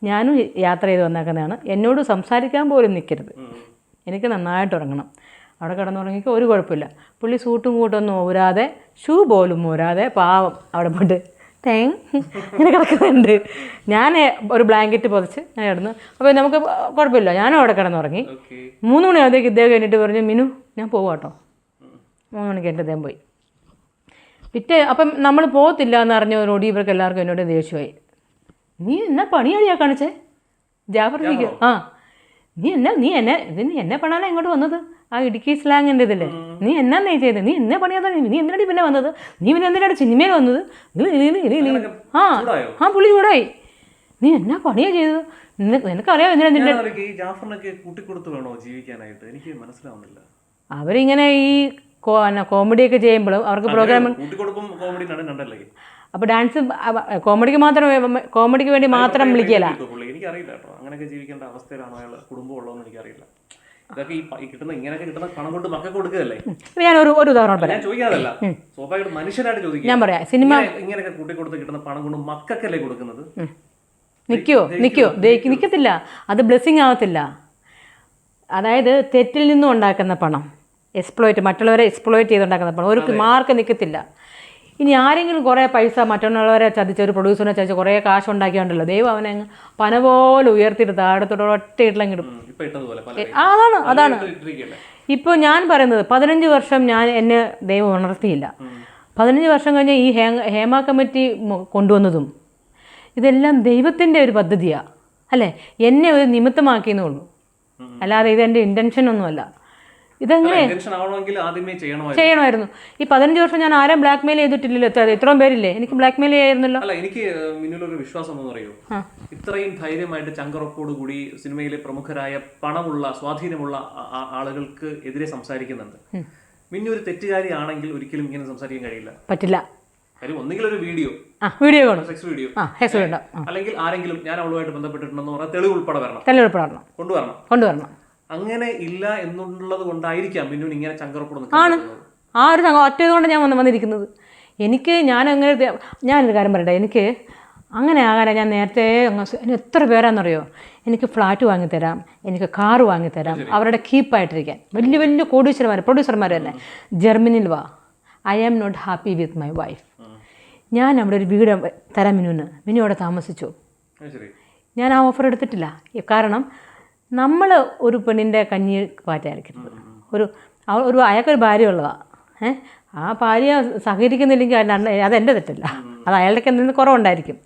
ഞാനും യാത്ര ചെയ്ത് വന്നേക്കുന്നതാണ്, എന്നോട് സംസാരിക്കാൻ പോലും നിൽക്കരുത്, എനിക്ക് നന്നായിട്ട് ഉറങ്ങണം. അവിടെ കിടന്നുറങ്ങിക്ക് ഒരു കുഴപ്പമില്ല. പുള്ളി സൂട്ടും കൂട്ടൊന്നും ഊരാതെ ഷൂ പോലും ഊരാതെ പാവം അവിടെ പോയിട്ട് ഇങ്ങനെ കിടക്കുന്നുണ്ട്. ഞാൻ ഒരു ബ്ലാങ്കറ്റ് പൊതിച്ച് ഞാൻ കിടന്നു. അപ്പോൾ നമുക്ക് കുഴപ്പമില്ല, ഞാനും അവിടെ കിടന്നുറങ്ങി. 3 മണിയാകുമ്പോഴത്തേക്ക് ഇദ്ദേഹം കഴിഞ്ഞിട്ട് പറഞ്ഞു മിനു ഞാൻ പോവാം കേട്ടോ. 3 മണിക്ക് എൻ്റെ അദ്ദേഹം പോയി. അപ്പം നമ്മൾ പോകത്തില്ല എന്ന് അറിഞ്ഞവരോട് ഇവർക്ക് എല്ലാവർക്കും എന്നോട് ദേഷ്യമായി. നീ എന്നാ പണിയാടിയാ കാണിച്ചേ? ജാഫർ ചോദിക്കും. ആ നീ എന്നെ പണാനാ ഇങ്ങോട്ട് വന്നത്? ആ ഇടുക്കി സ്ലാങ്ങിൻ്റെ ഇതില്ലേ, നീ എന്നാ ചെയ്തത്? നീ എന്നെ പണിയാതെ നീ എന്തിനാടി പിന്നെ വന്നത്? നീ പിന്നെ എന്തിനാണ് സിനിമയിൽ വന്നത്? ആ പുള്ളി ചൂടായി. നീ എന്നാ പണിയാ ചെയ്തത്? നിനക്കറിയാം എന്തിനാ അവരിങ്ങനെ ഈ കോമഡിയൊക്കെ ചെയ്യുമ്പോഴും അവർക്ക് പ്രോഗ്രാം. അപ്പോൾ ഡാൻസ് കോമഡിക്ക് വേണ്ടി മാത്രം വിളിക്കല. എനിക്കറിയില്ല കേട്ടോ അങ്ങനെയൊക്കെ ജീവിക്കേണ്ട അവസ്ഥയിലാണോ അയാൾ, കുടുംബം ഉള്ളതെന്ന് എനിക്കറിയില്ല. ഇതൊക്കെ ഈ ഇങ്ങനെയൊക്കെ കിട്ടുന്ന പണം കൊണ്ട് മക്കൾക്ക് കൊടുക്കുകയല്ലേ? ഞാൻ ഒരു ഉദാഹരണം പറയാം. ചോദിക്കാതല്ല, സ്വാഭാവികമായിട്ട് മനുഷ്യനായിട്ട് ചോദിക്കുക. ഞാൻ പറയാം, സിനിമ ഇങ്ങനെയൊക്കെ കൂട്ടിക്കൊടുത്ത് കിട്ടുന്ന പണം കൊണ്ട് മക്കൾക്കല്ലേ കൊടുക്കുന്നത്? നിൽക്കത്തില്ല, അത് ബ്ലെസ്സിങ് ആവത്തില്ല. അതായത് തെറ്റിൽ നിന്നും ഉണ്ടാക്കുന്ന പണം, മറ്റുള്ളവരെ എക്സ്പ്ലോയിറ്റ് ചെയ്തുണ്ടാക്കുന്ന പണം ഒരു മാർക്ക് നിൽക്കത്തില്ല. ഇനി ആരെങ്കിലും കുറേ പൈസ മറ്റുള്ളവരെ ചതിച്ച് ഒരു പ്രൊഡ്യൂസറിനെ ചതിച്ച് കുറേ കാശ് ഉണ്ടാക്കിയോണ്ടല്ലോ ദൈവം അവനെ പന പോലെ ഉയർത്തിയിട്ട് താഴത്തോടെ ഒറ്റയിട്ടില്ലെങ്കിലും. അതാണ് ഇപ്പോൾ ഞാൻ പറയുന്നത്. 15 വർഷം എന്നെ ദൈവം ഉണർത്തിയില്ല. 15 വർഷം കഴിഞ്ഞ് ഈ ഹേമ കമ്മിറ്റി കൊണ്ടുവന്നതും ഇതെല്ലാം ദൈവത്തിൻ്റെ ഒരു പദ്ധതിയാണ് അല്ലേ? എന്നെ ഒരു നിമിത്തമാക്കിയെന്നേ ഉള്ളൂ, അല്ലാതെ ഇതെൻ്റെ ഇൻറ്റൻഷനൊന്നുമല്ല. ഇതെങ്ങനെ ചെയ്യണമായിരുന്നു? ഈ 15 വർഷം ഞാൻ ആരും ബ്ലാക്ക് മെയിൽ ചെയ്തിട്ടില്ലല്ലോ. ഇത്രയും പേരില്ലേ എനിക്ക് ബ്ലാക്ക് മെയിൽ ചെയ്യായിരുന്നല്ലോ. അല്ല, എനിക്ക് മിന്നുലൊരു വിശ്വാസം എന്ന് പറയൂ, ഇത്രയും ധൈര്യമായിട്ട് ചങ്കറപ്പോട് കൂടി സിനിമയിലെ പ്രമുഖരായ പണമുള്ള സ്വാധീനമുള്ള ആളുകൾക്ക് എതിരെ സംസാരിക്കുന്നുണ്ട്. മിന്നു ഒരു തെറ്റുകാരി ആണെങ്കിൽ ഒരിക്കലും ഇങ്ങനെ സംസാരിക്കാൻ പറ്റില്ല. കാര്യം ഒന്നുകിൽ ഒരു വീഡിയോ സെക്സ് വീഡിയോ അല്ലെങ്കിൽ ആരെങ്കിലും ഞാൻ അവളുമായിട്ട് ബന്ധപ്പെട്ടിട്ടുണ്ടെന്ന് പറഞ്ഞാൽ തെളിവ് ഉൾപ്പെടെ കൊണ്ടുവരണം. അങ്ങനെ ഇല്ല എന്നുള്ളത് കൊണ്ടായിരിക്കാം മിന്നുവിന് ഇങ്ങനെ ചങ്കറപ്പെടുന്നത്. ആ ഒരു ഒറ്റത് കൊണ്ട് ഞാൻ വന്നിരിക്കുന്നത്. ഞാനൊരു കാര്യം പറയട്ടെ, എനിക്ക് അങ്ങനെ ആകാനാ ഞാൻ നേരത്തെ എത്ര പേരാണെന്നറിയോ? എനിക്ക് ഫ്ലാറ്റ് വാങ്ങിത്തരാം, എനിക്ക് കാറ് വാങ്ങിത്തരാം, അവരുടെ കീപ്പായിട്ടിരിക്കാൻ വലിയ വലിയ പ്രൊഡ്യൂസർമാർ തന്നെ. ജർമ്മനിയിൽ വാ, I am not happy with my wife. ഞാൻ അവിടെ ഒരു വീട് തരാം മിനു അവിടെ താമസിച്ചു. ഞാൻ ആ ഓഫർ എടുത്തിട്ടില്ല. കാരണം നമ്മൾ ഒരു പെണ്ണിൻ്റെ കഞ്ഞി പാറ്റായിരിക്കുന്നത്. അയാൾക്കൊരു ഭാര്യ ഉള്ളതാണ്. ആ ഭാര്യ സഹകരിക്കുന്നില്ലെങ്കിൽ അതെൻ്റെ തെറ്റല്ല, അത് അയാളുടെ എന്തെങ്കിലും കുറവുണ്ടായിരിക്കും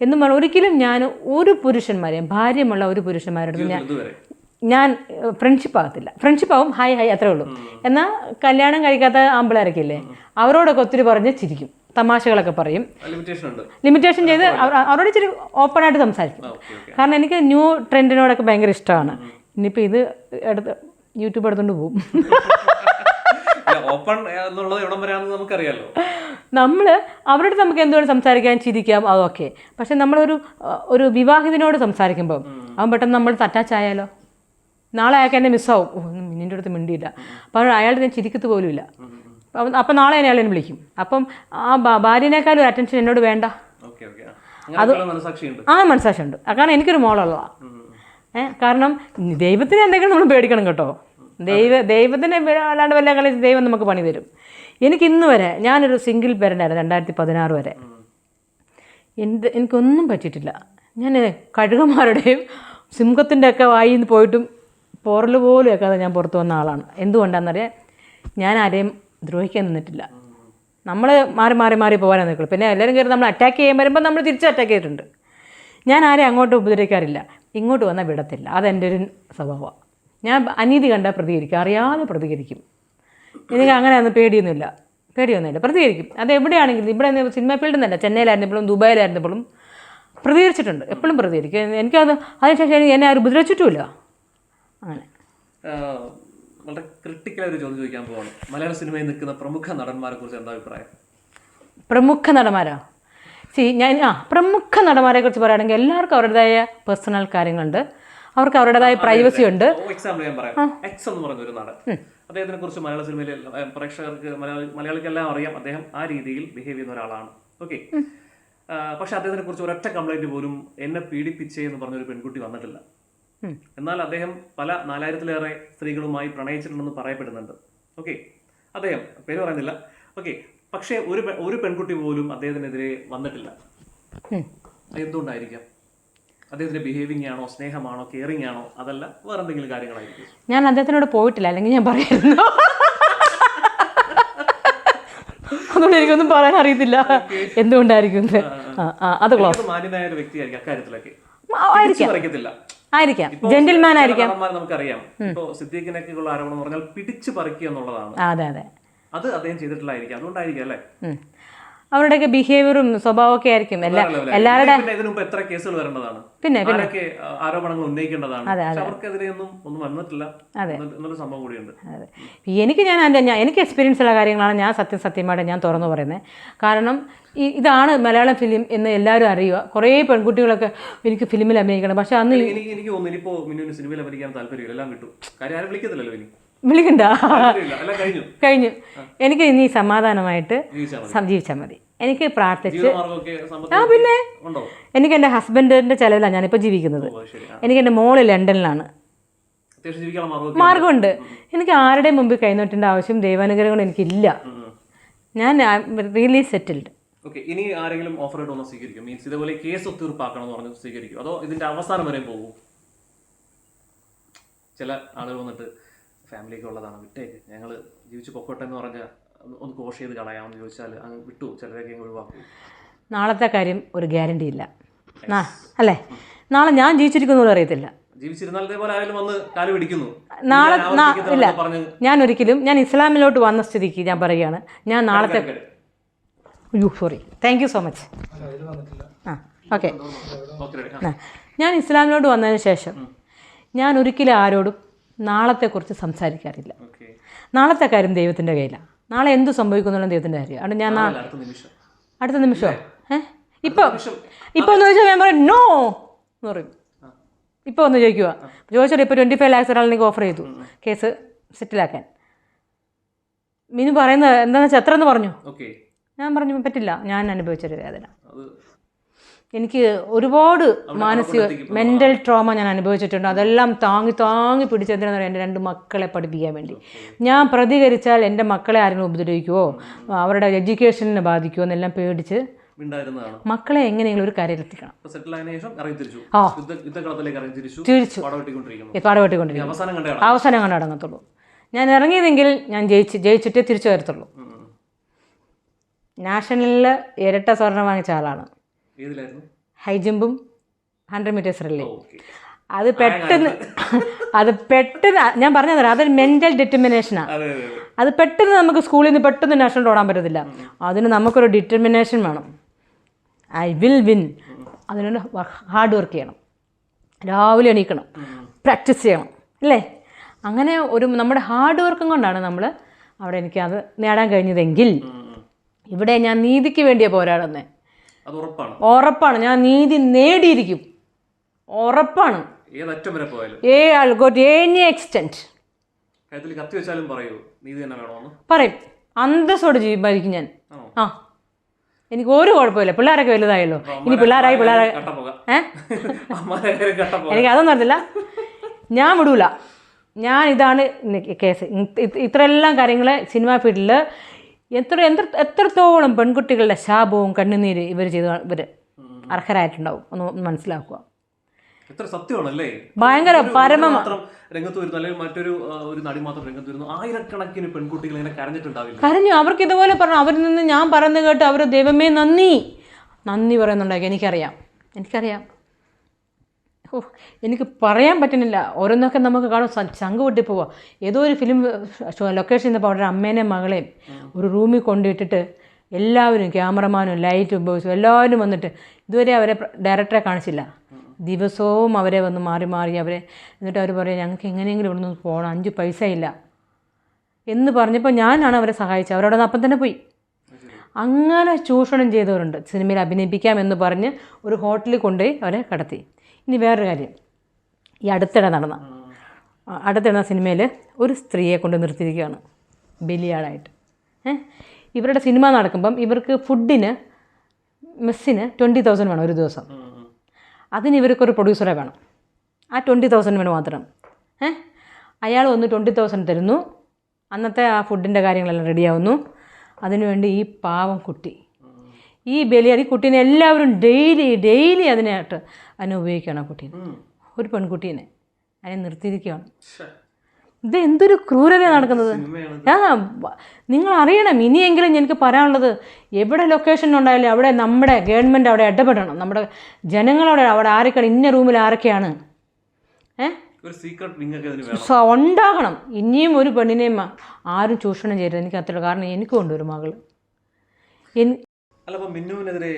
എന്നും പറഞ്ഞാൽ ഒരിക്കലും ഞാൻ ഒരു പുരുഷന്മാരെയും ഭാര്യമുള്ള ഒരു പുരുഷന്മാരുടെ ഞാൻ ഫ്രണ്ട്ഷിപ്പ് ആകത്തില്ല. ഫ്രണ്ട്ഷിപ്പ് ആവും, ഹായ് അത്രേ ഉള്ളൂ. എന്നാൽ കല്യാണം കഴിക്കാത്ത ആമ്പിളാരൊക്കെ ഇല്ലേ, അവരോടൊക്കെ ഒത്തിരി പറഞ്ഞ് ചിരിക്കും, തമാശകളൊക്കെ പറയും, ലിമിറ്റേഷൻ ചെയ്ത് അവരോട് ഇച്ചിരി ഓപ്പണായിട്ട് സംസാരിക്കും. കാരണം എനിക്ക് ന്യൂ ട്രെൻഡിനോടൊക്കെ ഭയങ്കര ഇഷ്ടമാണ്. ഇനിയിപ്പോൾ ഇത് യൂട്യൂബ് എടുത്തുകൊണ്ട് പോകും. നമ്മൾ അവരോട് നമുക്ക് എന്തുകൊണ്ട് സംസാരിക്കാൻ ചിരിക്കാം, അതൊക്കെ. പക്ഷെ നമ്മളൊരു വിവാഹിതനോട് സംസാരിക്കുമ്പോൾ അവൻ പെട്ടെന്ന് നമ്മൾ അറ്റാച്ച് ആയാലോ, നാളെ അയാൾക്ക് എന്നെ മിസ്സാവും. നിൻ്റെ അടുത്ത് മിണ്ടിയില്ല, അപ്പോൾ അയാൾ ഞാൻ ചിരിക്കത്ത് പോലുമില്ല. അപ്പം നാളെ അയാൾ എന്നെ വിളിക്കും. അപ്പം ആ ഭാര്യനേക്കാളും ഒരു അറ്റൻഷൻ എന്നോട് വേണ്ട. മനസാക്ഷിയുണ്ട്. മനസാക്ഷിയുണ്ട്. കാരണം എനിക്കൊരു മോളുള്ളതാണ്. കാരണം ദൈവത്തിന് എന്തെങ്കിലും നമ്മൾ പേടിക്കണം കേട്ടോ. ദൈവത്തിനെ അല്ലാണ്ട് വല്ല കളി ദൈവം നമുക്ക് പണി തരും. എനിക്കിന്ന് വരെ, ഞാനൊരു സിംഗിൾ പേരൻ്റായിരുന്നു 2016 വരെ. എനിക്കൊന്നും പറ്റിയിട്ടില്ല. ഞാൻ കഴുകന്മാരുടെയും സിംഹത്തിൻ്റെ ഒക്കെ വായിൽ നിന്ന് പോയിട്ടും പോറൽ പോലും വെക്കാതെ ഞാൻ പുറത്തു വന്ന ആളാണ്. എന്തുകൊണ്ടാണെന്നറിയാം, ഞാൻ ആരെയും ദ്രോഹിക്കാൻ നിന്നിട്ടില്ല. നമ്മൾ മാറി പോകാനാണ് നിൽക്കുള്ളൂ. പിന്നെ എല്ലാവരും കയറി നമ്മൾ അറ്റാക്ക് ചെയ്യാൻ വരുമ്പോൾ നമ്മൾ തിരിച്ച് അറ്റാക്ക് ചെയ്തിട്ടുണ്ട്. ഞാൻ ആരെയും അങ്ങോട്ട് ഉപദ്രവിക്കാറില്ല, ഇങ്ങോട്ട് വന്നാൽ വിടത്തില്ല. അതെൻ്റെ ഒരു സ്വഭാവമാണ്. ഞാൻ അനീതി കണ്ടാൽ പ്രതികരിക്കും, അറിയാതെ പ്രതികരിക്കും. എനിക്ക് അങ്ങനെയൊന്നും പേടിയൊന്നുമില്ല, പ്രതികരിക്കും. അത് എവിടെയാണെങ്കിലും, ഇവിടെ സിനിമ ഫീൽഡിൽ നിന്നല്ല, ചെന്നൈയിലായിരുന്നപ്പോഴും ദുബായിലായിരുന്നപ്പോഴും പ്രതികരിച്ചിട്ടുണ്ട്, എപ്പോഴും പ്രതികരിക്കും. എനിക്കത് അതിനുശേഷം എന്നെ ആരും ഉപദ്രവിച്ചിട്ടുമില്ല. അങ്ങനെ വളരെ ക്രിട്ടിക്കലായ ഒരു ചോദ്യം ചോദിക്കാൻ പോവാണ്. മലയാള സിനിമയിൽ നിൽക്കുന്ന പ്രമുഖ നടന്മാരെ കുറിച്ച് എന്താ അഭിപ്രായം? പ്രമുഖ നടന്മാരോ? പ്രമുഖ നടന്മാരെ കുറിച്ച് പറയുകയാണെങ്കിൽ എല്ലാവർക്കും അവരുടേതായ പേഴ്സണൽ കാര്യങ്ങളുണ്ട്, അവർക്ക് അവരുടേതായ പ്രൈവസി ഉണ്ട്. എക്സാമ്പിൾ ഞാൻ പറയാം. എക്സ് എന്ന് പറഞ്ഞൊരു നടൻ, അദ്ദേഹത്തിനെ കുറിച്ച് മലയാള സിനിമയിലെ പ്രേക്ഷകർക്ക്, മലയാളിക്കെല്ലാം അറിയാം. അദ്ദേഹം ആ രീതിയിൽ ബിഹേവ് ചെയ്യുന്ന ഒരാളാണ്. ഓക്കെ. പക്ഷെ അദ്ദേഹത്തിനെ കുറിച്ച് ഒരൊറ്റ കംപ്ലൈന്റ് പോലും എന്നെ പീഡിപ്പിച്ചേ എന്ന് പറഞ്ഞൊരു പെൺകുട്ടി വന്നിട്ടില്ല. എന്നാൽ അദ്ദേഹം പല 4000-ലേറെ സ്ത്രീകളുമായി പ്രണയിച്ചിട്ടുണ്ടെന്ന് പറയപ്പെടുന്നുണ്ട്. ഓക്കെ. അദ്ദേഹം പേര് പറയുന്നില്ല. ഓക്കെ. പക്ഷേ ഒരു പെൺകുട്ടി പോലും അദ്ദേഹത്തിനെതിരെ വന്നിട്ടില്ല. എന്തുകൊണ്ടായിരിക്കാം? അദ്ദേഹത്തിന്റെ ബിഹേവിംഗ് ആണോ, സ്നേഹമാണോ, കെയറിംഗ് ആണോ, അതല്ല വേറെ എന്തെങ്കിലും കാര്യങ്ങളായിരിക്കും? ഞാൻ അദ്ദേഹത്തിനോട് പോയിട്ടില്ല, അല്ലെങ്കിൽ ഞാൻ പറയായിരുന്നു. അതുകൊണ്ട് എനിക്കൊന്നും പറയാൻ അറിയത്തില്ല എന്തുകൊണ്ടായിരിക്കും. മാന്യനായ ഒരു വ്യക്തിയായിരിക്കും അക്കാര്യത്തിലൊക്കെ. ആയിരിക്കാം, ജെന്റിൽമാൻ ആയിരിക്കാം. നമുക്കറിയാം, ഇപ്പോ സിദ്ദീഖിനൊക്കെയുള്ള ആരോപണം പറഞ്ഞാൽ പിടിച്ചു പറിക്കുക എന്നുള്ളതാണ്. അത് അദ്ദേഹം ചെയ്തിട്ടില്ലായിരിക്കും. അതുകൊണ്ടായിരിക്കും അല്ലേ? അവരുടെയൊക്കെ ബിഹേവിയറും സ്വഭാവമൊക്കെ ആയിരിക്കും എല്ലാവരുടെ. എത്ര കേസുകൾ വരേണ്ടതാണ്, പിന്നെ ആരോപണങ്ങൾ ഉന്നയിക്കേണ്ടതാണ്. അവർക്കെതിരെ ഒന്നും വന്നിട്ടില്ല എന്നൊരു സംഭവം കൂടിയുണ്ട്. എനിക്ക് എക്സ്പീരിയൻസ് ഉള്ള കാര്യങ്ങളാണ് ഞാൻ സത്യമായിട്ട് ഞാൻ തുറന്നു പറയുന്നത്. കാരണം ഇതാണ് മലയാളം ഫിലിം എന്ന് എല്ലാവരും അറിയുക. കുറേ പെൺകുട്ടികളൊക്കെ എനിക്ക് ഫിലിമിൽ അഭിനയിക്കണം, പക്ഷെ അന്ന് എനിക്ക് തോന്നുന്നു ഇനിയിപ്പോ സിനിമയിൽ അഭിനയിക്കാൻ താല്പര്യമില്ല, എല്ലാം വിട്ടു. കാര്യം ആരും വിളിക്കത്തില്ലല്ലോ ഇനി. വിളിക്കണ്ട, കഴിഞ്ഞു. എനിക്ക് ഇനി സമാധാനമായിട്ട് ജീവിച്ചാൽ മതി. എനിക്ക് പ്രാർത്ഥിച്ച് പിന്നെ എനിക്ക് എൻ്റെ ഹസ്ബൻഡിൻ്റെ ചിലവിലാണ് ഞാനിപ്പോൾ ജീവിക്കുന്നത്. എനിക്ക് എൻ്റെ മോള് ലണ്ടനിലാണ്, മാർഗമുണ്ട്. എനിക്ക് ആരുടെയും മുമ്പിൽ കൈനീട്ടേണ്ട ആവശ്യം ദൈവാനുഗ്രഹങ്ങൾ എനിക്കില്ല. ഞാൻ റിയലി സെറ്റിൽഡ്. ഇനി ആരെങ്കിലും ഓഫർ ആയിട്ട് ഒന്ന് സ്വീകരിക്കും? മീൻസ് ഇതേപോലെ കേസ് ഒത്തീർപ്പാക്കണം എന്ന് പറഞ്ഞ് സ്വീകരിക്കും, അതോ ഇതിന്റെ അവസാനം വരെ പോകും? ചില ആളുകൾ വന്നിട്ട് ഫാമിലിയൊക്കെ ഉള്ളതാണ്, വിട്ടേക്ക്, ഞങ്ങൾ ജീവിച്ച് പൊക്കോട്ടെ എന്ന് പറഞ്ഞാൽ ഒന്ന് കോഷ് ചെയ്ത് കളയാമെന്ന് ചോദിച്ചാൽ അങ്ങ് വിട്ടു, ചിലരൊക്കെ ഒഴിവാക്കും. നാളത്തെ കാര്യം ഒരു ഗ്യാരണ്ടി ഇല്ല അല്ലേ? നാളെ ഞാൻ ജീവിച്ചിരിക്കുന്നു അറിയത്തില്ല. ജീവിച്ചിരുന്നാൽ ഇതേപോലെ ആരെങ്കിലും വന്ന് കാല് പിടിക്കുന്നു. നാളെ ഇല്ല, ഞാൻ ഒരിക്കലും ഞാൻ ഇസ്ലാമിലോട്ട് വന്ന സ്ഥിതിക്ക് ഞാൻ പറയുകയാണ്, ഞാൻ നാളത്തെ sorry, thank you so much. Okay. ഞാൻ ഇസ്ലാമിലോട്ട് വന്നതിന് ശേഷം ഞാൻ ഒരിക്കലും ആരോടും നാളത്തെക്കുറിച്ച് സംസാരിക്കാറില്ല. നാളത്തെ കാര്യം ദൈവത്തിൻ്റെ കയ്യിലാണ്. നാളെ എന്ത് സംഭവിക്കുന്നുള്ള ദൈവത്തിൻ്റെ കാര്യം. അതുകൊണ്ട് ഞാൻ അടുത്ത നിമിഷമോ ഇപ്പോൾ ഒന്ന് ചോദിച്ചാൽ ഞാൻ പറയും നോ എന്ന് പറയും. ഇപ്പോൾ ഒന്ന് ചോദിച്ചാൽ ഇപ്പോൾ 25 lakhs ഒരാളെനിക്ക് ഓഫർ ചെയ്തു കേസ് സെറ്റിലാക്കാൻ. മിനു പറയുന്നത് എന്താണെന്ന് വെച്ചാൽ എത്ര എന്ന് പറഞ്ഞു. ഞാൻ പറഞ്ഞു പറ്റില്ല, ഞാൻ അനുഭവിച്ചൊരു വേദന. എനിക്ക് ഒരുപാട് മാനസിക മെൻ്റൽ ട്രോമ ഞാൻ അനുഭവിച്ചിട്ടുണ്ട്. അതെല്ലാം താങ്ങി പിടിച്ചെന്തിനാന്ന് പറയാം, എൻ്റെ 2 മക്കളെ പഠിപ്പിക്കാൻ വേണ്ടി. ഞാൻ പ്രതികരിച്ചാൽ എൻ്റെ മക്കളെ ആരെങ്കിലും ഉപദ്രവിക്കുമോ, അവരുടെ എഡ്യൂക്കേഷനെ ബാധിക്കുമോ എന്നെല്ലാം പേടിച്ച് മക്കളെ എങ്ങനെയെങ്കിലും ഒരു കരയിലെത്തിക്കണം. തിരിച്ചു പാടവെട്ടിക്കൊണ്ടിരിക്കും. അവസാനം കണ്ട് അടങ്ങത്തുള്ളൂ. ഞാൻ ഇറങ്ങിയതെങ്കിൽ ഞാൻ ജയിച്ചിട്ടേ തിരിച്ചു വരത്തുള്ളൂ. നാഷണലിൽ ഇരട്ട സ്വർണം വാങ്ങിച്ച ആളാണ്. ഹൈ ജമ്പും 100 meters റിലേ. അത് പെട്ടെന്ന് ഞാൻ പറഞ്ഞു തരാം, അതൊരു മെൻ്റൽ ഡിറ്റർമിനേഷനാണ്. അത് പെട്ടെന്ന് നമുക്ക് സ്കൂളിൽ നിന്ന് പെട്ടെന്ന് നാഷണൽ ഓടാൻ പറ്റത്തില്ല. അതിന് നമുക്കൊരു ഡിറ്റർമിനേഷൻ വേണം. I will win. അതിനൊരു ഹാർഡ് വർക്ക് ചെയ്യണം, രാവിലെ എണീക്കണം, പ്രാക്ടീസ് ചെയ്യണം അല്ലേ? അങ്ങനെ നമ്മുടെ ഹാർഡ് വർക്കും കൊണ്ടാണ് നമ്മൾ അവിടെ എനിക്കത് നേടാൻ കഴിഞ്ഞതെങ്കിൽ ഇവിടെ ഞാൻ നീതിക്ക് വേണ്ടിയാണ് പോരാടുന്നത്. ഉറപ്പാണ്, ഞാൻ നീതി നേടിയിരിക്കും, ഉറപ്പാണ്. എനി എക്സ്റ്റെന്റ് പറയും, അന്തസ്സോടെ ജീവിക്കും ഞാൻ. എനിക്ക് ഒരു കുഴപ്പമില്ല, പിള്ളേരൊക്കെ വലുതായല്ലോ, ഇനി പിള്ളേരായി എനിക്ക് അതൊന്നും അറിയില്ല. ഞാൻ വിടൂല. ഞാൻ ഇതാണ് കേസ്. ഇത്രയെല്ലാം കാര്യങ്ങൾ സിനിമാ ഫീൽഡിൽ എത്രത്തോളം പെൺകുട്ടികളുടെ ശാപവും കണ്ണുനീര് ഇവർ അർഹരായിട്ടുണ്ടാവും ഒന്ന് മനസ്സിലാക്കുക. എത്ര സത്യമാണല്ലേ. ഭയങ്കര പരമ രംഗത്ത് വരുന്നു, അല്ലെങ്കിൽ മറ്റൊരു നടി മാത്രം രംഗത്ത് വരുന്നു, ആയിരക്കണക്കിന് പെൺകുട്ടികൾ ഇങ്ങനെ കരഞ്ഞിട്ടുണ്ടാവില്ല. കരഞ്ഞു. അവർക്ക് ഇതുപോലെ പറഞ്ഞു. അവരിൽ നിന്ന് ഞാൻ പറയുന്നത് കേട്ട് അവർ ദൈവമേ നന്ദി പറയുന്നുണ്ടാക്കി. എനിക്കറിയാം. ഓ, എനിക്ക് പറയാൻ പറ്റുന്നില്ല. ഓരോന്നൊക്കെ നമുക്ക് കാണും, ചങ്ക് പൊട്ടി പോവുക. ഏതോ ഒരു ഫിലിം ലൊക്കേഷൻ നിന്നപ്പോൾ അവരുടെ അമ്മേനെയും മകളെയും ഒരു റൂമിൽ കൊണ്ടിട്ടിട്ട് എല്ലാവരും, ക്യാമറമാനും ലൈറ്റും ബോയ്സും എല്ലാവരും വന്നിട്ട് ഇതുവരെ അവരെ ഡയറക്ടറെ കാണിച്ചില്ല. ദിവസവും അവരെ വന്ന് മാറി അവരെ, എന്നിട്ട് അവർ പറയും ഞങ്ങൾക്ക് എങ്ങനെയെങ്കിലും ഇവിടെ നിന്ന് പോകണം, 5 പൈസ ഇല്ല എന്ന് പറഞ്ഞപ്പോൾ ഞാനാണ് അവരെ സഹായിച്ചത്. അവരോട് അപ്പം തന്നെ പോയി. അങ്ങനെ ചൂഷണം ചെയ്തവരുണ്ട്. സിനിമയിൽ അഭിനയിപ്പിക്കാമെന്ന് പറഞ്ഞ് ഒരു ഹോട്ടലിൽ കൊണ്ടുപോയി അവരെ കടത്തി. ഇനി വേറൊരു കാര്യം, ഈ അടുത്തിടെ നടന്ന സിനിമയിൽ ഒരു സ്ത്രീയെ കൊണ്ട് നിർത്തിയിരിക്കുകയാണ് ബലിയാടായിട്ട്. ഇവരുടെ സിനിമ നടക്കുമ്പം ഇവർക്ക് ഫുഡിന് മെസ്സിന് 20,000 വേണം ഒരു ദിവസം. അതിന് ഇവർക്കൊരു പ്രൊഡ്യൂസറെ വേണം. ആ 20,000 വേണം മാത്രം. അയാൾ വന്ന് 20,000 തരുന്നു. അന്നത്തെ ആ ഫുഡിൻ്റെ കാര്യങ്ങളെല്ലാം റെഡിയാവുന്നു. അതിനുവേണ്ടി ഈ പാവം കുട്ടി, ഈ ബലിയാടി കുട്ടീനെ എല്ലാവരും ഡെയിലി അതിനെ ഉപയോഗിക്കുകയാണ്. ആ കുട്ടീനെ, ഒരു പെൺകുട്ടീനെ അതിനെ നിർത്തിയിരിക്കുകയാണ്. ഇത് എന്തൊരു ക്രൂരതയാണ് നടക്കുന്നത്. നിങ്ങൾ അറിയണം. ഇനിയെങ്കിലും എനിക്ക് പറയാനുള്ളത്, എവിടെ ലൊക്കേഷൻ ഉണ്ടായാലും അവിടെ നമ്മുടെ ഗവൺമെൻറ് അവിടെ ഇടപെടണം. നമ്മുടെ ജനങ്ങളവിടെ ആരൊക്കെയാണ്, ഇന്ന റൂമിൽ ആരൊക്കെയാണ് ഉണ്ടാകണം. ഇനിയും ഒരു പെണ്ണിനെയും ആരും ചൂഷണം ചെയ്യരുത്. എനിക്ക് അത്ര, കാരണം എനിക്കുണ്ട് ഒരു മകള്. അല്ല, അപ്പോൾ മിന്നുവിനെതിരെ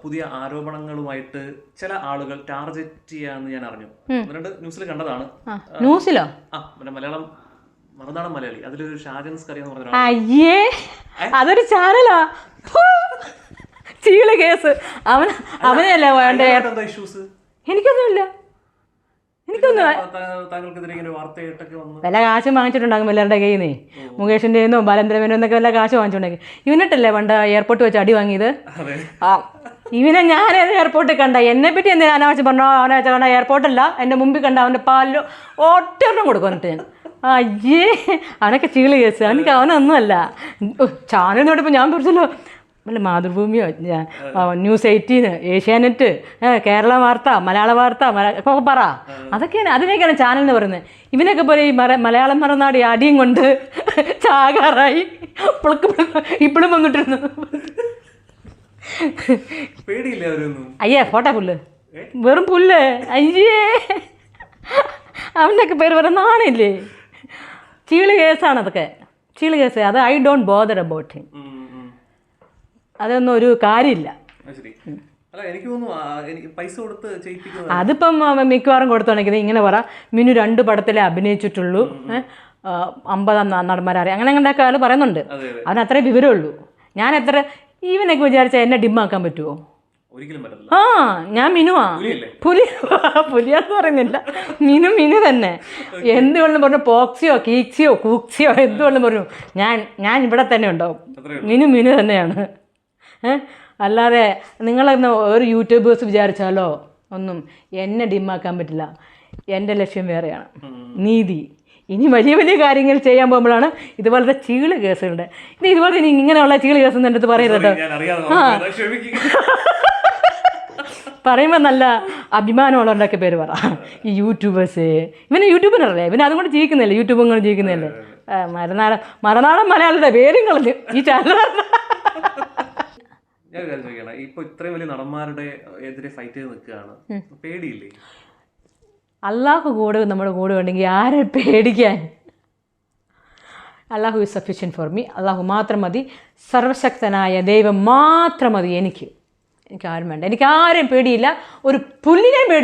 പുതിയ ആരോപണങ്ങളുമായിട്ട് ചില ആളുകൾ ടാർഗറ്റ് ചെയ്യാന്ന് ഞാൻ അറിഞ്ഞു. ന്യൂസിൽ കണ്ടതാണ്. ന്യൂസിലോ? മലയാളം മറുനാടൻ മലയാളി, അതിലൊരു ഷാജൻസ്കറി എന്ന് പറഞ്ഞ, അയ്യേ അതൊരു ചാനലാ. ചീള കേസ്. അവനല്ലേ വേണ്ട. ഇഷ്യൂസ് എനിക്കൊന്നുമില്ല. താങ്കൾക്കെതിരെ ഇങ്ങനെ വാർത്തയായിട്ടൊക്കെ വന്നു. വല്ല കാശ് വാങ്ങിച്ചിട്ടുണ്ടാകും എല്ലാവരുടെ കയ്യിൽ നിന്ന്. മുകേഷിൻ്റെ നിന്നോ ബാലേന്ദ്രമേനോ എന്നൊക്കെ വല്ല കാശ് വാങ്ങിച്ചിട്ടുണ്ടെങ്കിൽ. ഇവനിട്ടല്ലേ പണ്ട് എയർപോർട്ട് വെച്ച് അടി വാങ്ങിയത്. ഇവനെ ഞാൻ എയർപോർട്ടിൽ കണ്ട, എന്നെപ്പറ്റി എന്തെങ്കിലും അനാവശ്യം പറഞ്ഞോ, അവനാഴ്ച കണ്ട എയർപോർട്ടല്ല, എൻ്റെ മുമ്പിൽ കണ്ട അവൻ്റെ പാലിലോ ഒറ്റൊരെണ്ണം കൊടുക്കും. എന്നിട്ട് ഞാൻ അയ്യേ അവനൊക്കെ ചീളി കേസ്. അവനൊന്നുമല്ല. ചാനൽ നോട്ടിപ്പോൾ ഞാൻ പിടിച്ചല്ലോ, വല്ല മാതൃഭൂമിയോ, ന്യൂസ് 18, ഏഷ്യാനെറ്റ്, കേരള വാർത്ത, മലയാള വാർത്ത ഒക്കെ പറ. അതൊക്കെയാണ്, അതിനൊക്കെയാണ് ചാനൽ എന്ന് പറയുന്നത്. ഇവനൊക്കെ പോലെ ഈ മലയാളം മറന്നാടി അടിയും കൊണ്ട് ചാകാറായി ഇപ്പോഴും വന്നിട്ടിരുന്നു. അയ്യേ ഫോട്ടോ പുല്ല്, വെറും പുല്ല്. അയ്യേ അവനൊക്കെ പേര് പറയാൻ നാണില്ലേ. ചീള് കേസാണ് അതൊക്കെ, ചീള് കേസ്. അത് I don't bother about him. അതൊന്നും ഒരു കാര്യമില്ല. അതിപ്പം മിക്കവാറും കൊടുത്തുണ്ടെങ്കിൽ ഇങ്ങനെ പറ, മിനു 2 പടത്തിലേ അഭിനയിച്ചിട്ടുള്ളൂ, 50 നടന്മാരറിയാം, അങ്ങനെയൊക്കെ ആൾ പറയുന്നുണ്ട്. അവന് അത്രേ വിവരമുള്ളൂ. ഞാൻ എത്ര ഈവനൊക്കെ വിചാരിച്ചാൽ എന്നെ ഡിമ്മാക്കാൻ പറ്റുമോ? ഞാൻ മിനുവാ. പുലിയാന്ന് പറയുന്നില്ല, മിനു തന്നെ. എന്തുകൊണ്ടും പറഞ്ഞു, പോക്സിയോ കീക്സിയോ കൂക്സിയോ എന്തുകൊണ്ടും പറഞ്ഞു, ഞാൻ ഇവിടെ തന്നെ ഉണ്ടാവും. മിനു തന്നെയാണ്. അല്ലാതെ നിങ്ങളൊന്ന് ഒരു യൂട്യൂബേഴ്സ് വിചാരിച്ചാലോ ഒന്നും എന്നെ ഡിമ്മാക്കാൻ പറ്റില്ല. എൻ്റെ ലക്ഷ്യം വേറെയാണ്, നീതി. ഇനി വലിയ കാര്യങ്ങൾ ചെയ്യാൻ പോകുമ്പോഴാണ് ഇതുപോലത്തെ ചീള് കേസുകളുടെ ഇതുപോലെ ഇനി ഇങ്ങനെയുള്ള ചീള് കേസൊന്നും എൻ്റെ അടുത്ത് പറയരുത്. പറയുമ്പോൾ നല്ല അഭിമാനമുള്ളവരുടെയൊക്കെ പേര് പറ. ഈ യൂട്യൂബേഴ്സ്, ഇവന് യൂട്യൂബിനല്ലേ, ഇവന് അതുകൊണ്ട് ജീവിക്കുന്നില്ലേ, യൂട്യൂബ് ഇങ്ങനെ ജീവിക്കുന്നില്ലേ. മറുനാടൻ മലയാളിയുടെ പേരും കളഞ്ഞു ഈ ചാനൽ. ഞാൻ കാര്യം ചോദിക്കണം, ഇപ്പൊ ഇത്രയും വലിയ നടന്മാരുടെ എതിരെ ഫൈറ്റ് ചെയ്ത് നിൽക്കുകയാണ്, പേടിയില്ലേ? അള്ളാഹു കൂടെ നമ്മുടെ കൂടെ ഉണ്ടെങ്കിൽ ആരെ പേടിക്കാൻ? അള്ളാഹു ഈസ് സഫിഷ്യൻറ്റ് ഫോർ മീ. അള്ളാഹു മാത്രം മതി, സർവശക്തനായ ദൈവം മാത്രം മതി എനിക്ക്. ആരും വേണ്ട, എനിക്ക് ആരെയും പേടിയില്ല, ഒരു പുല്ലിനെ പേടി.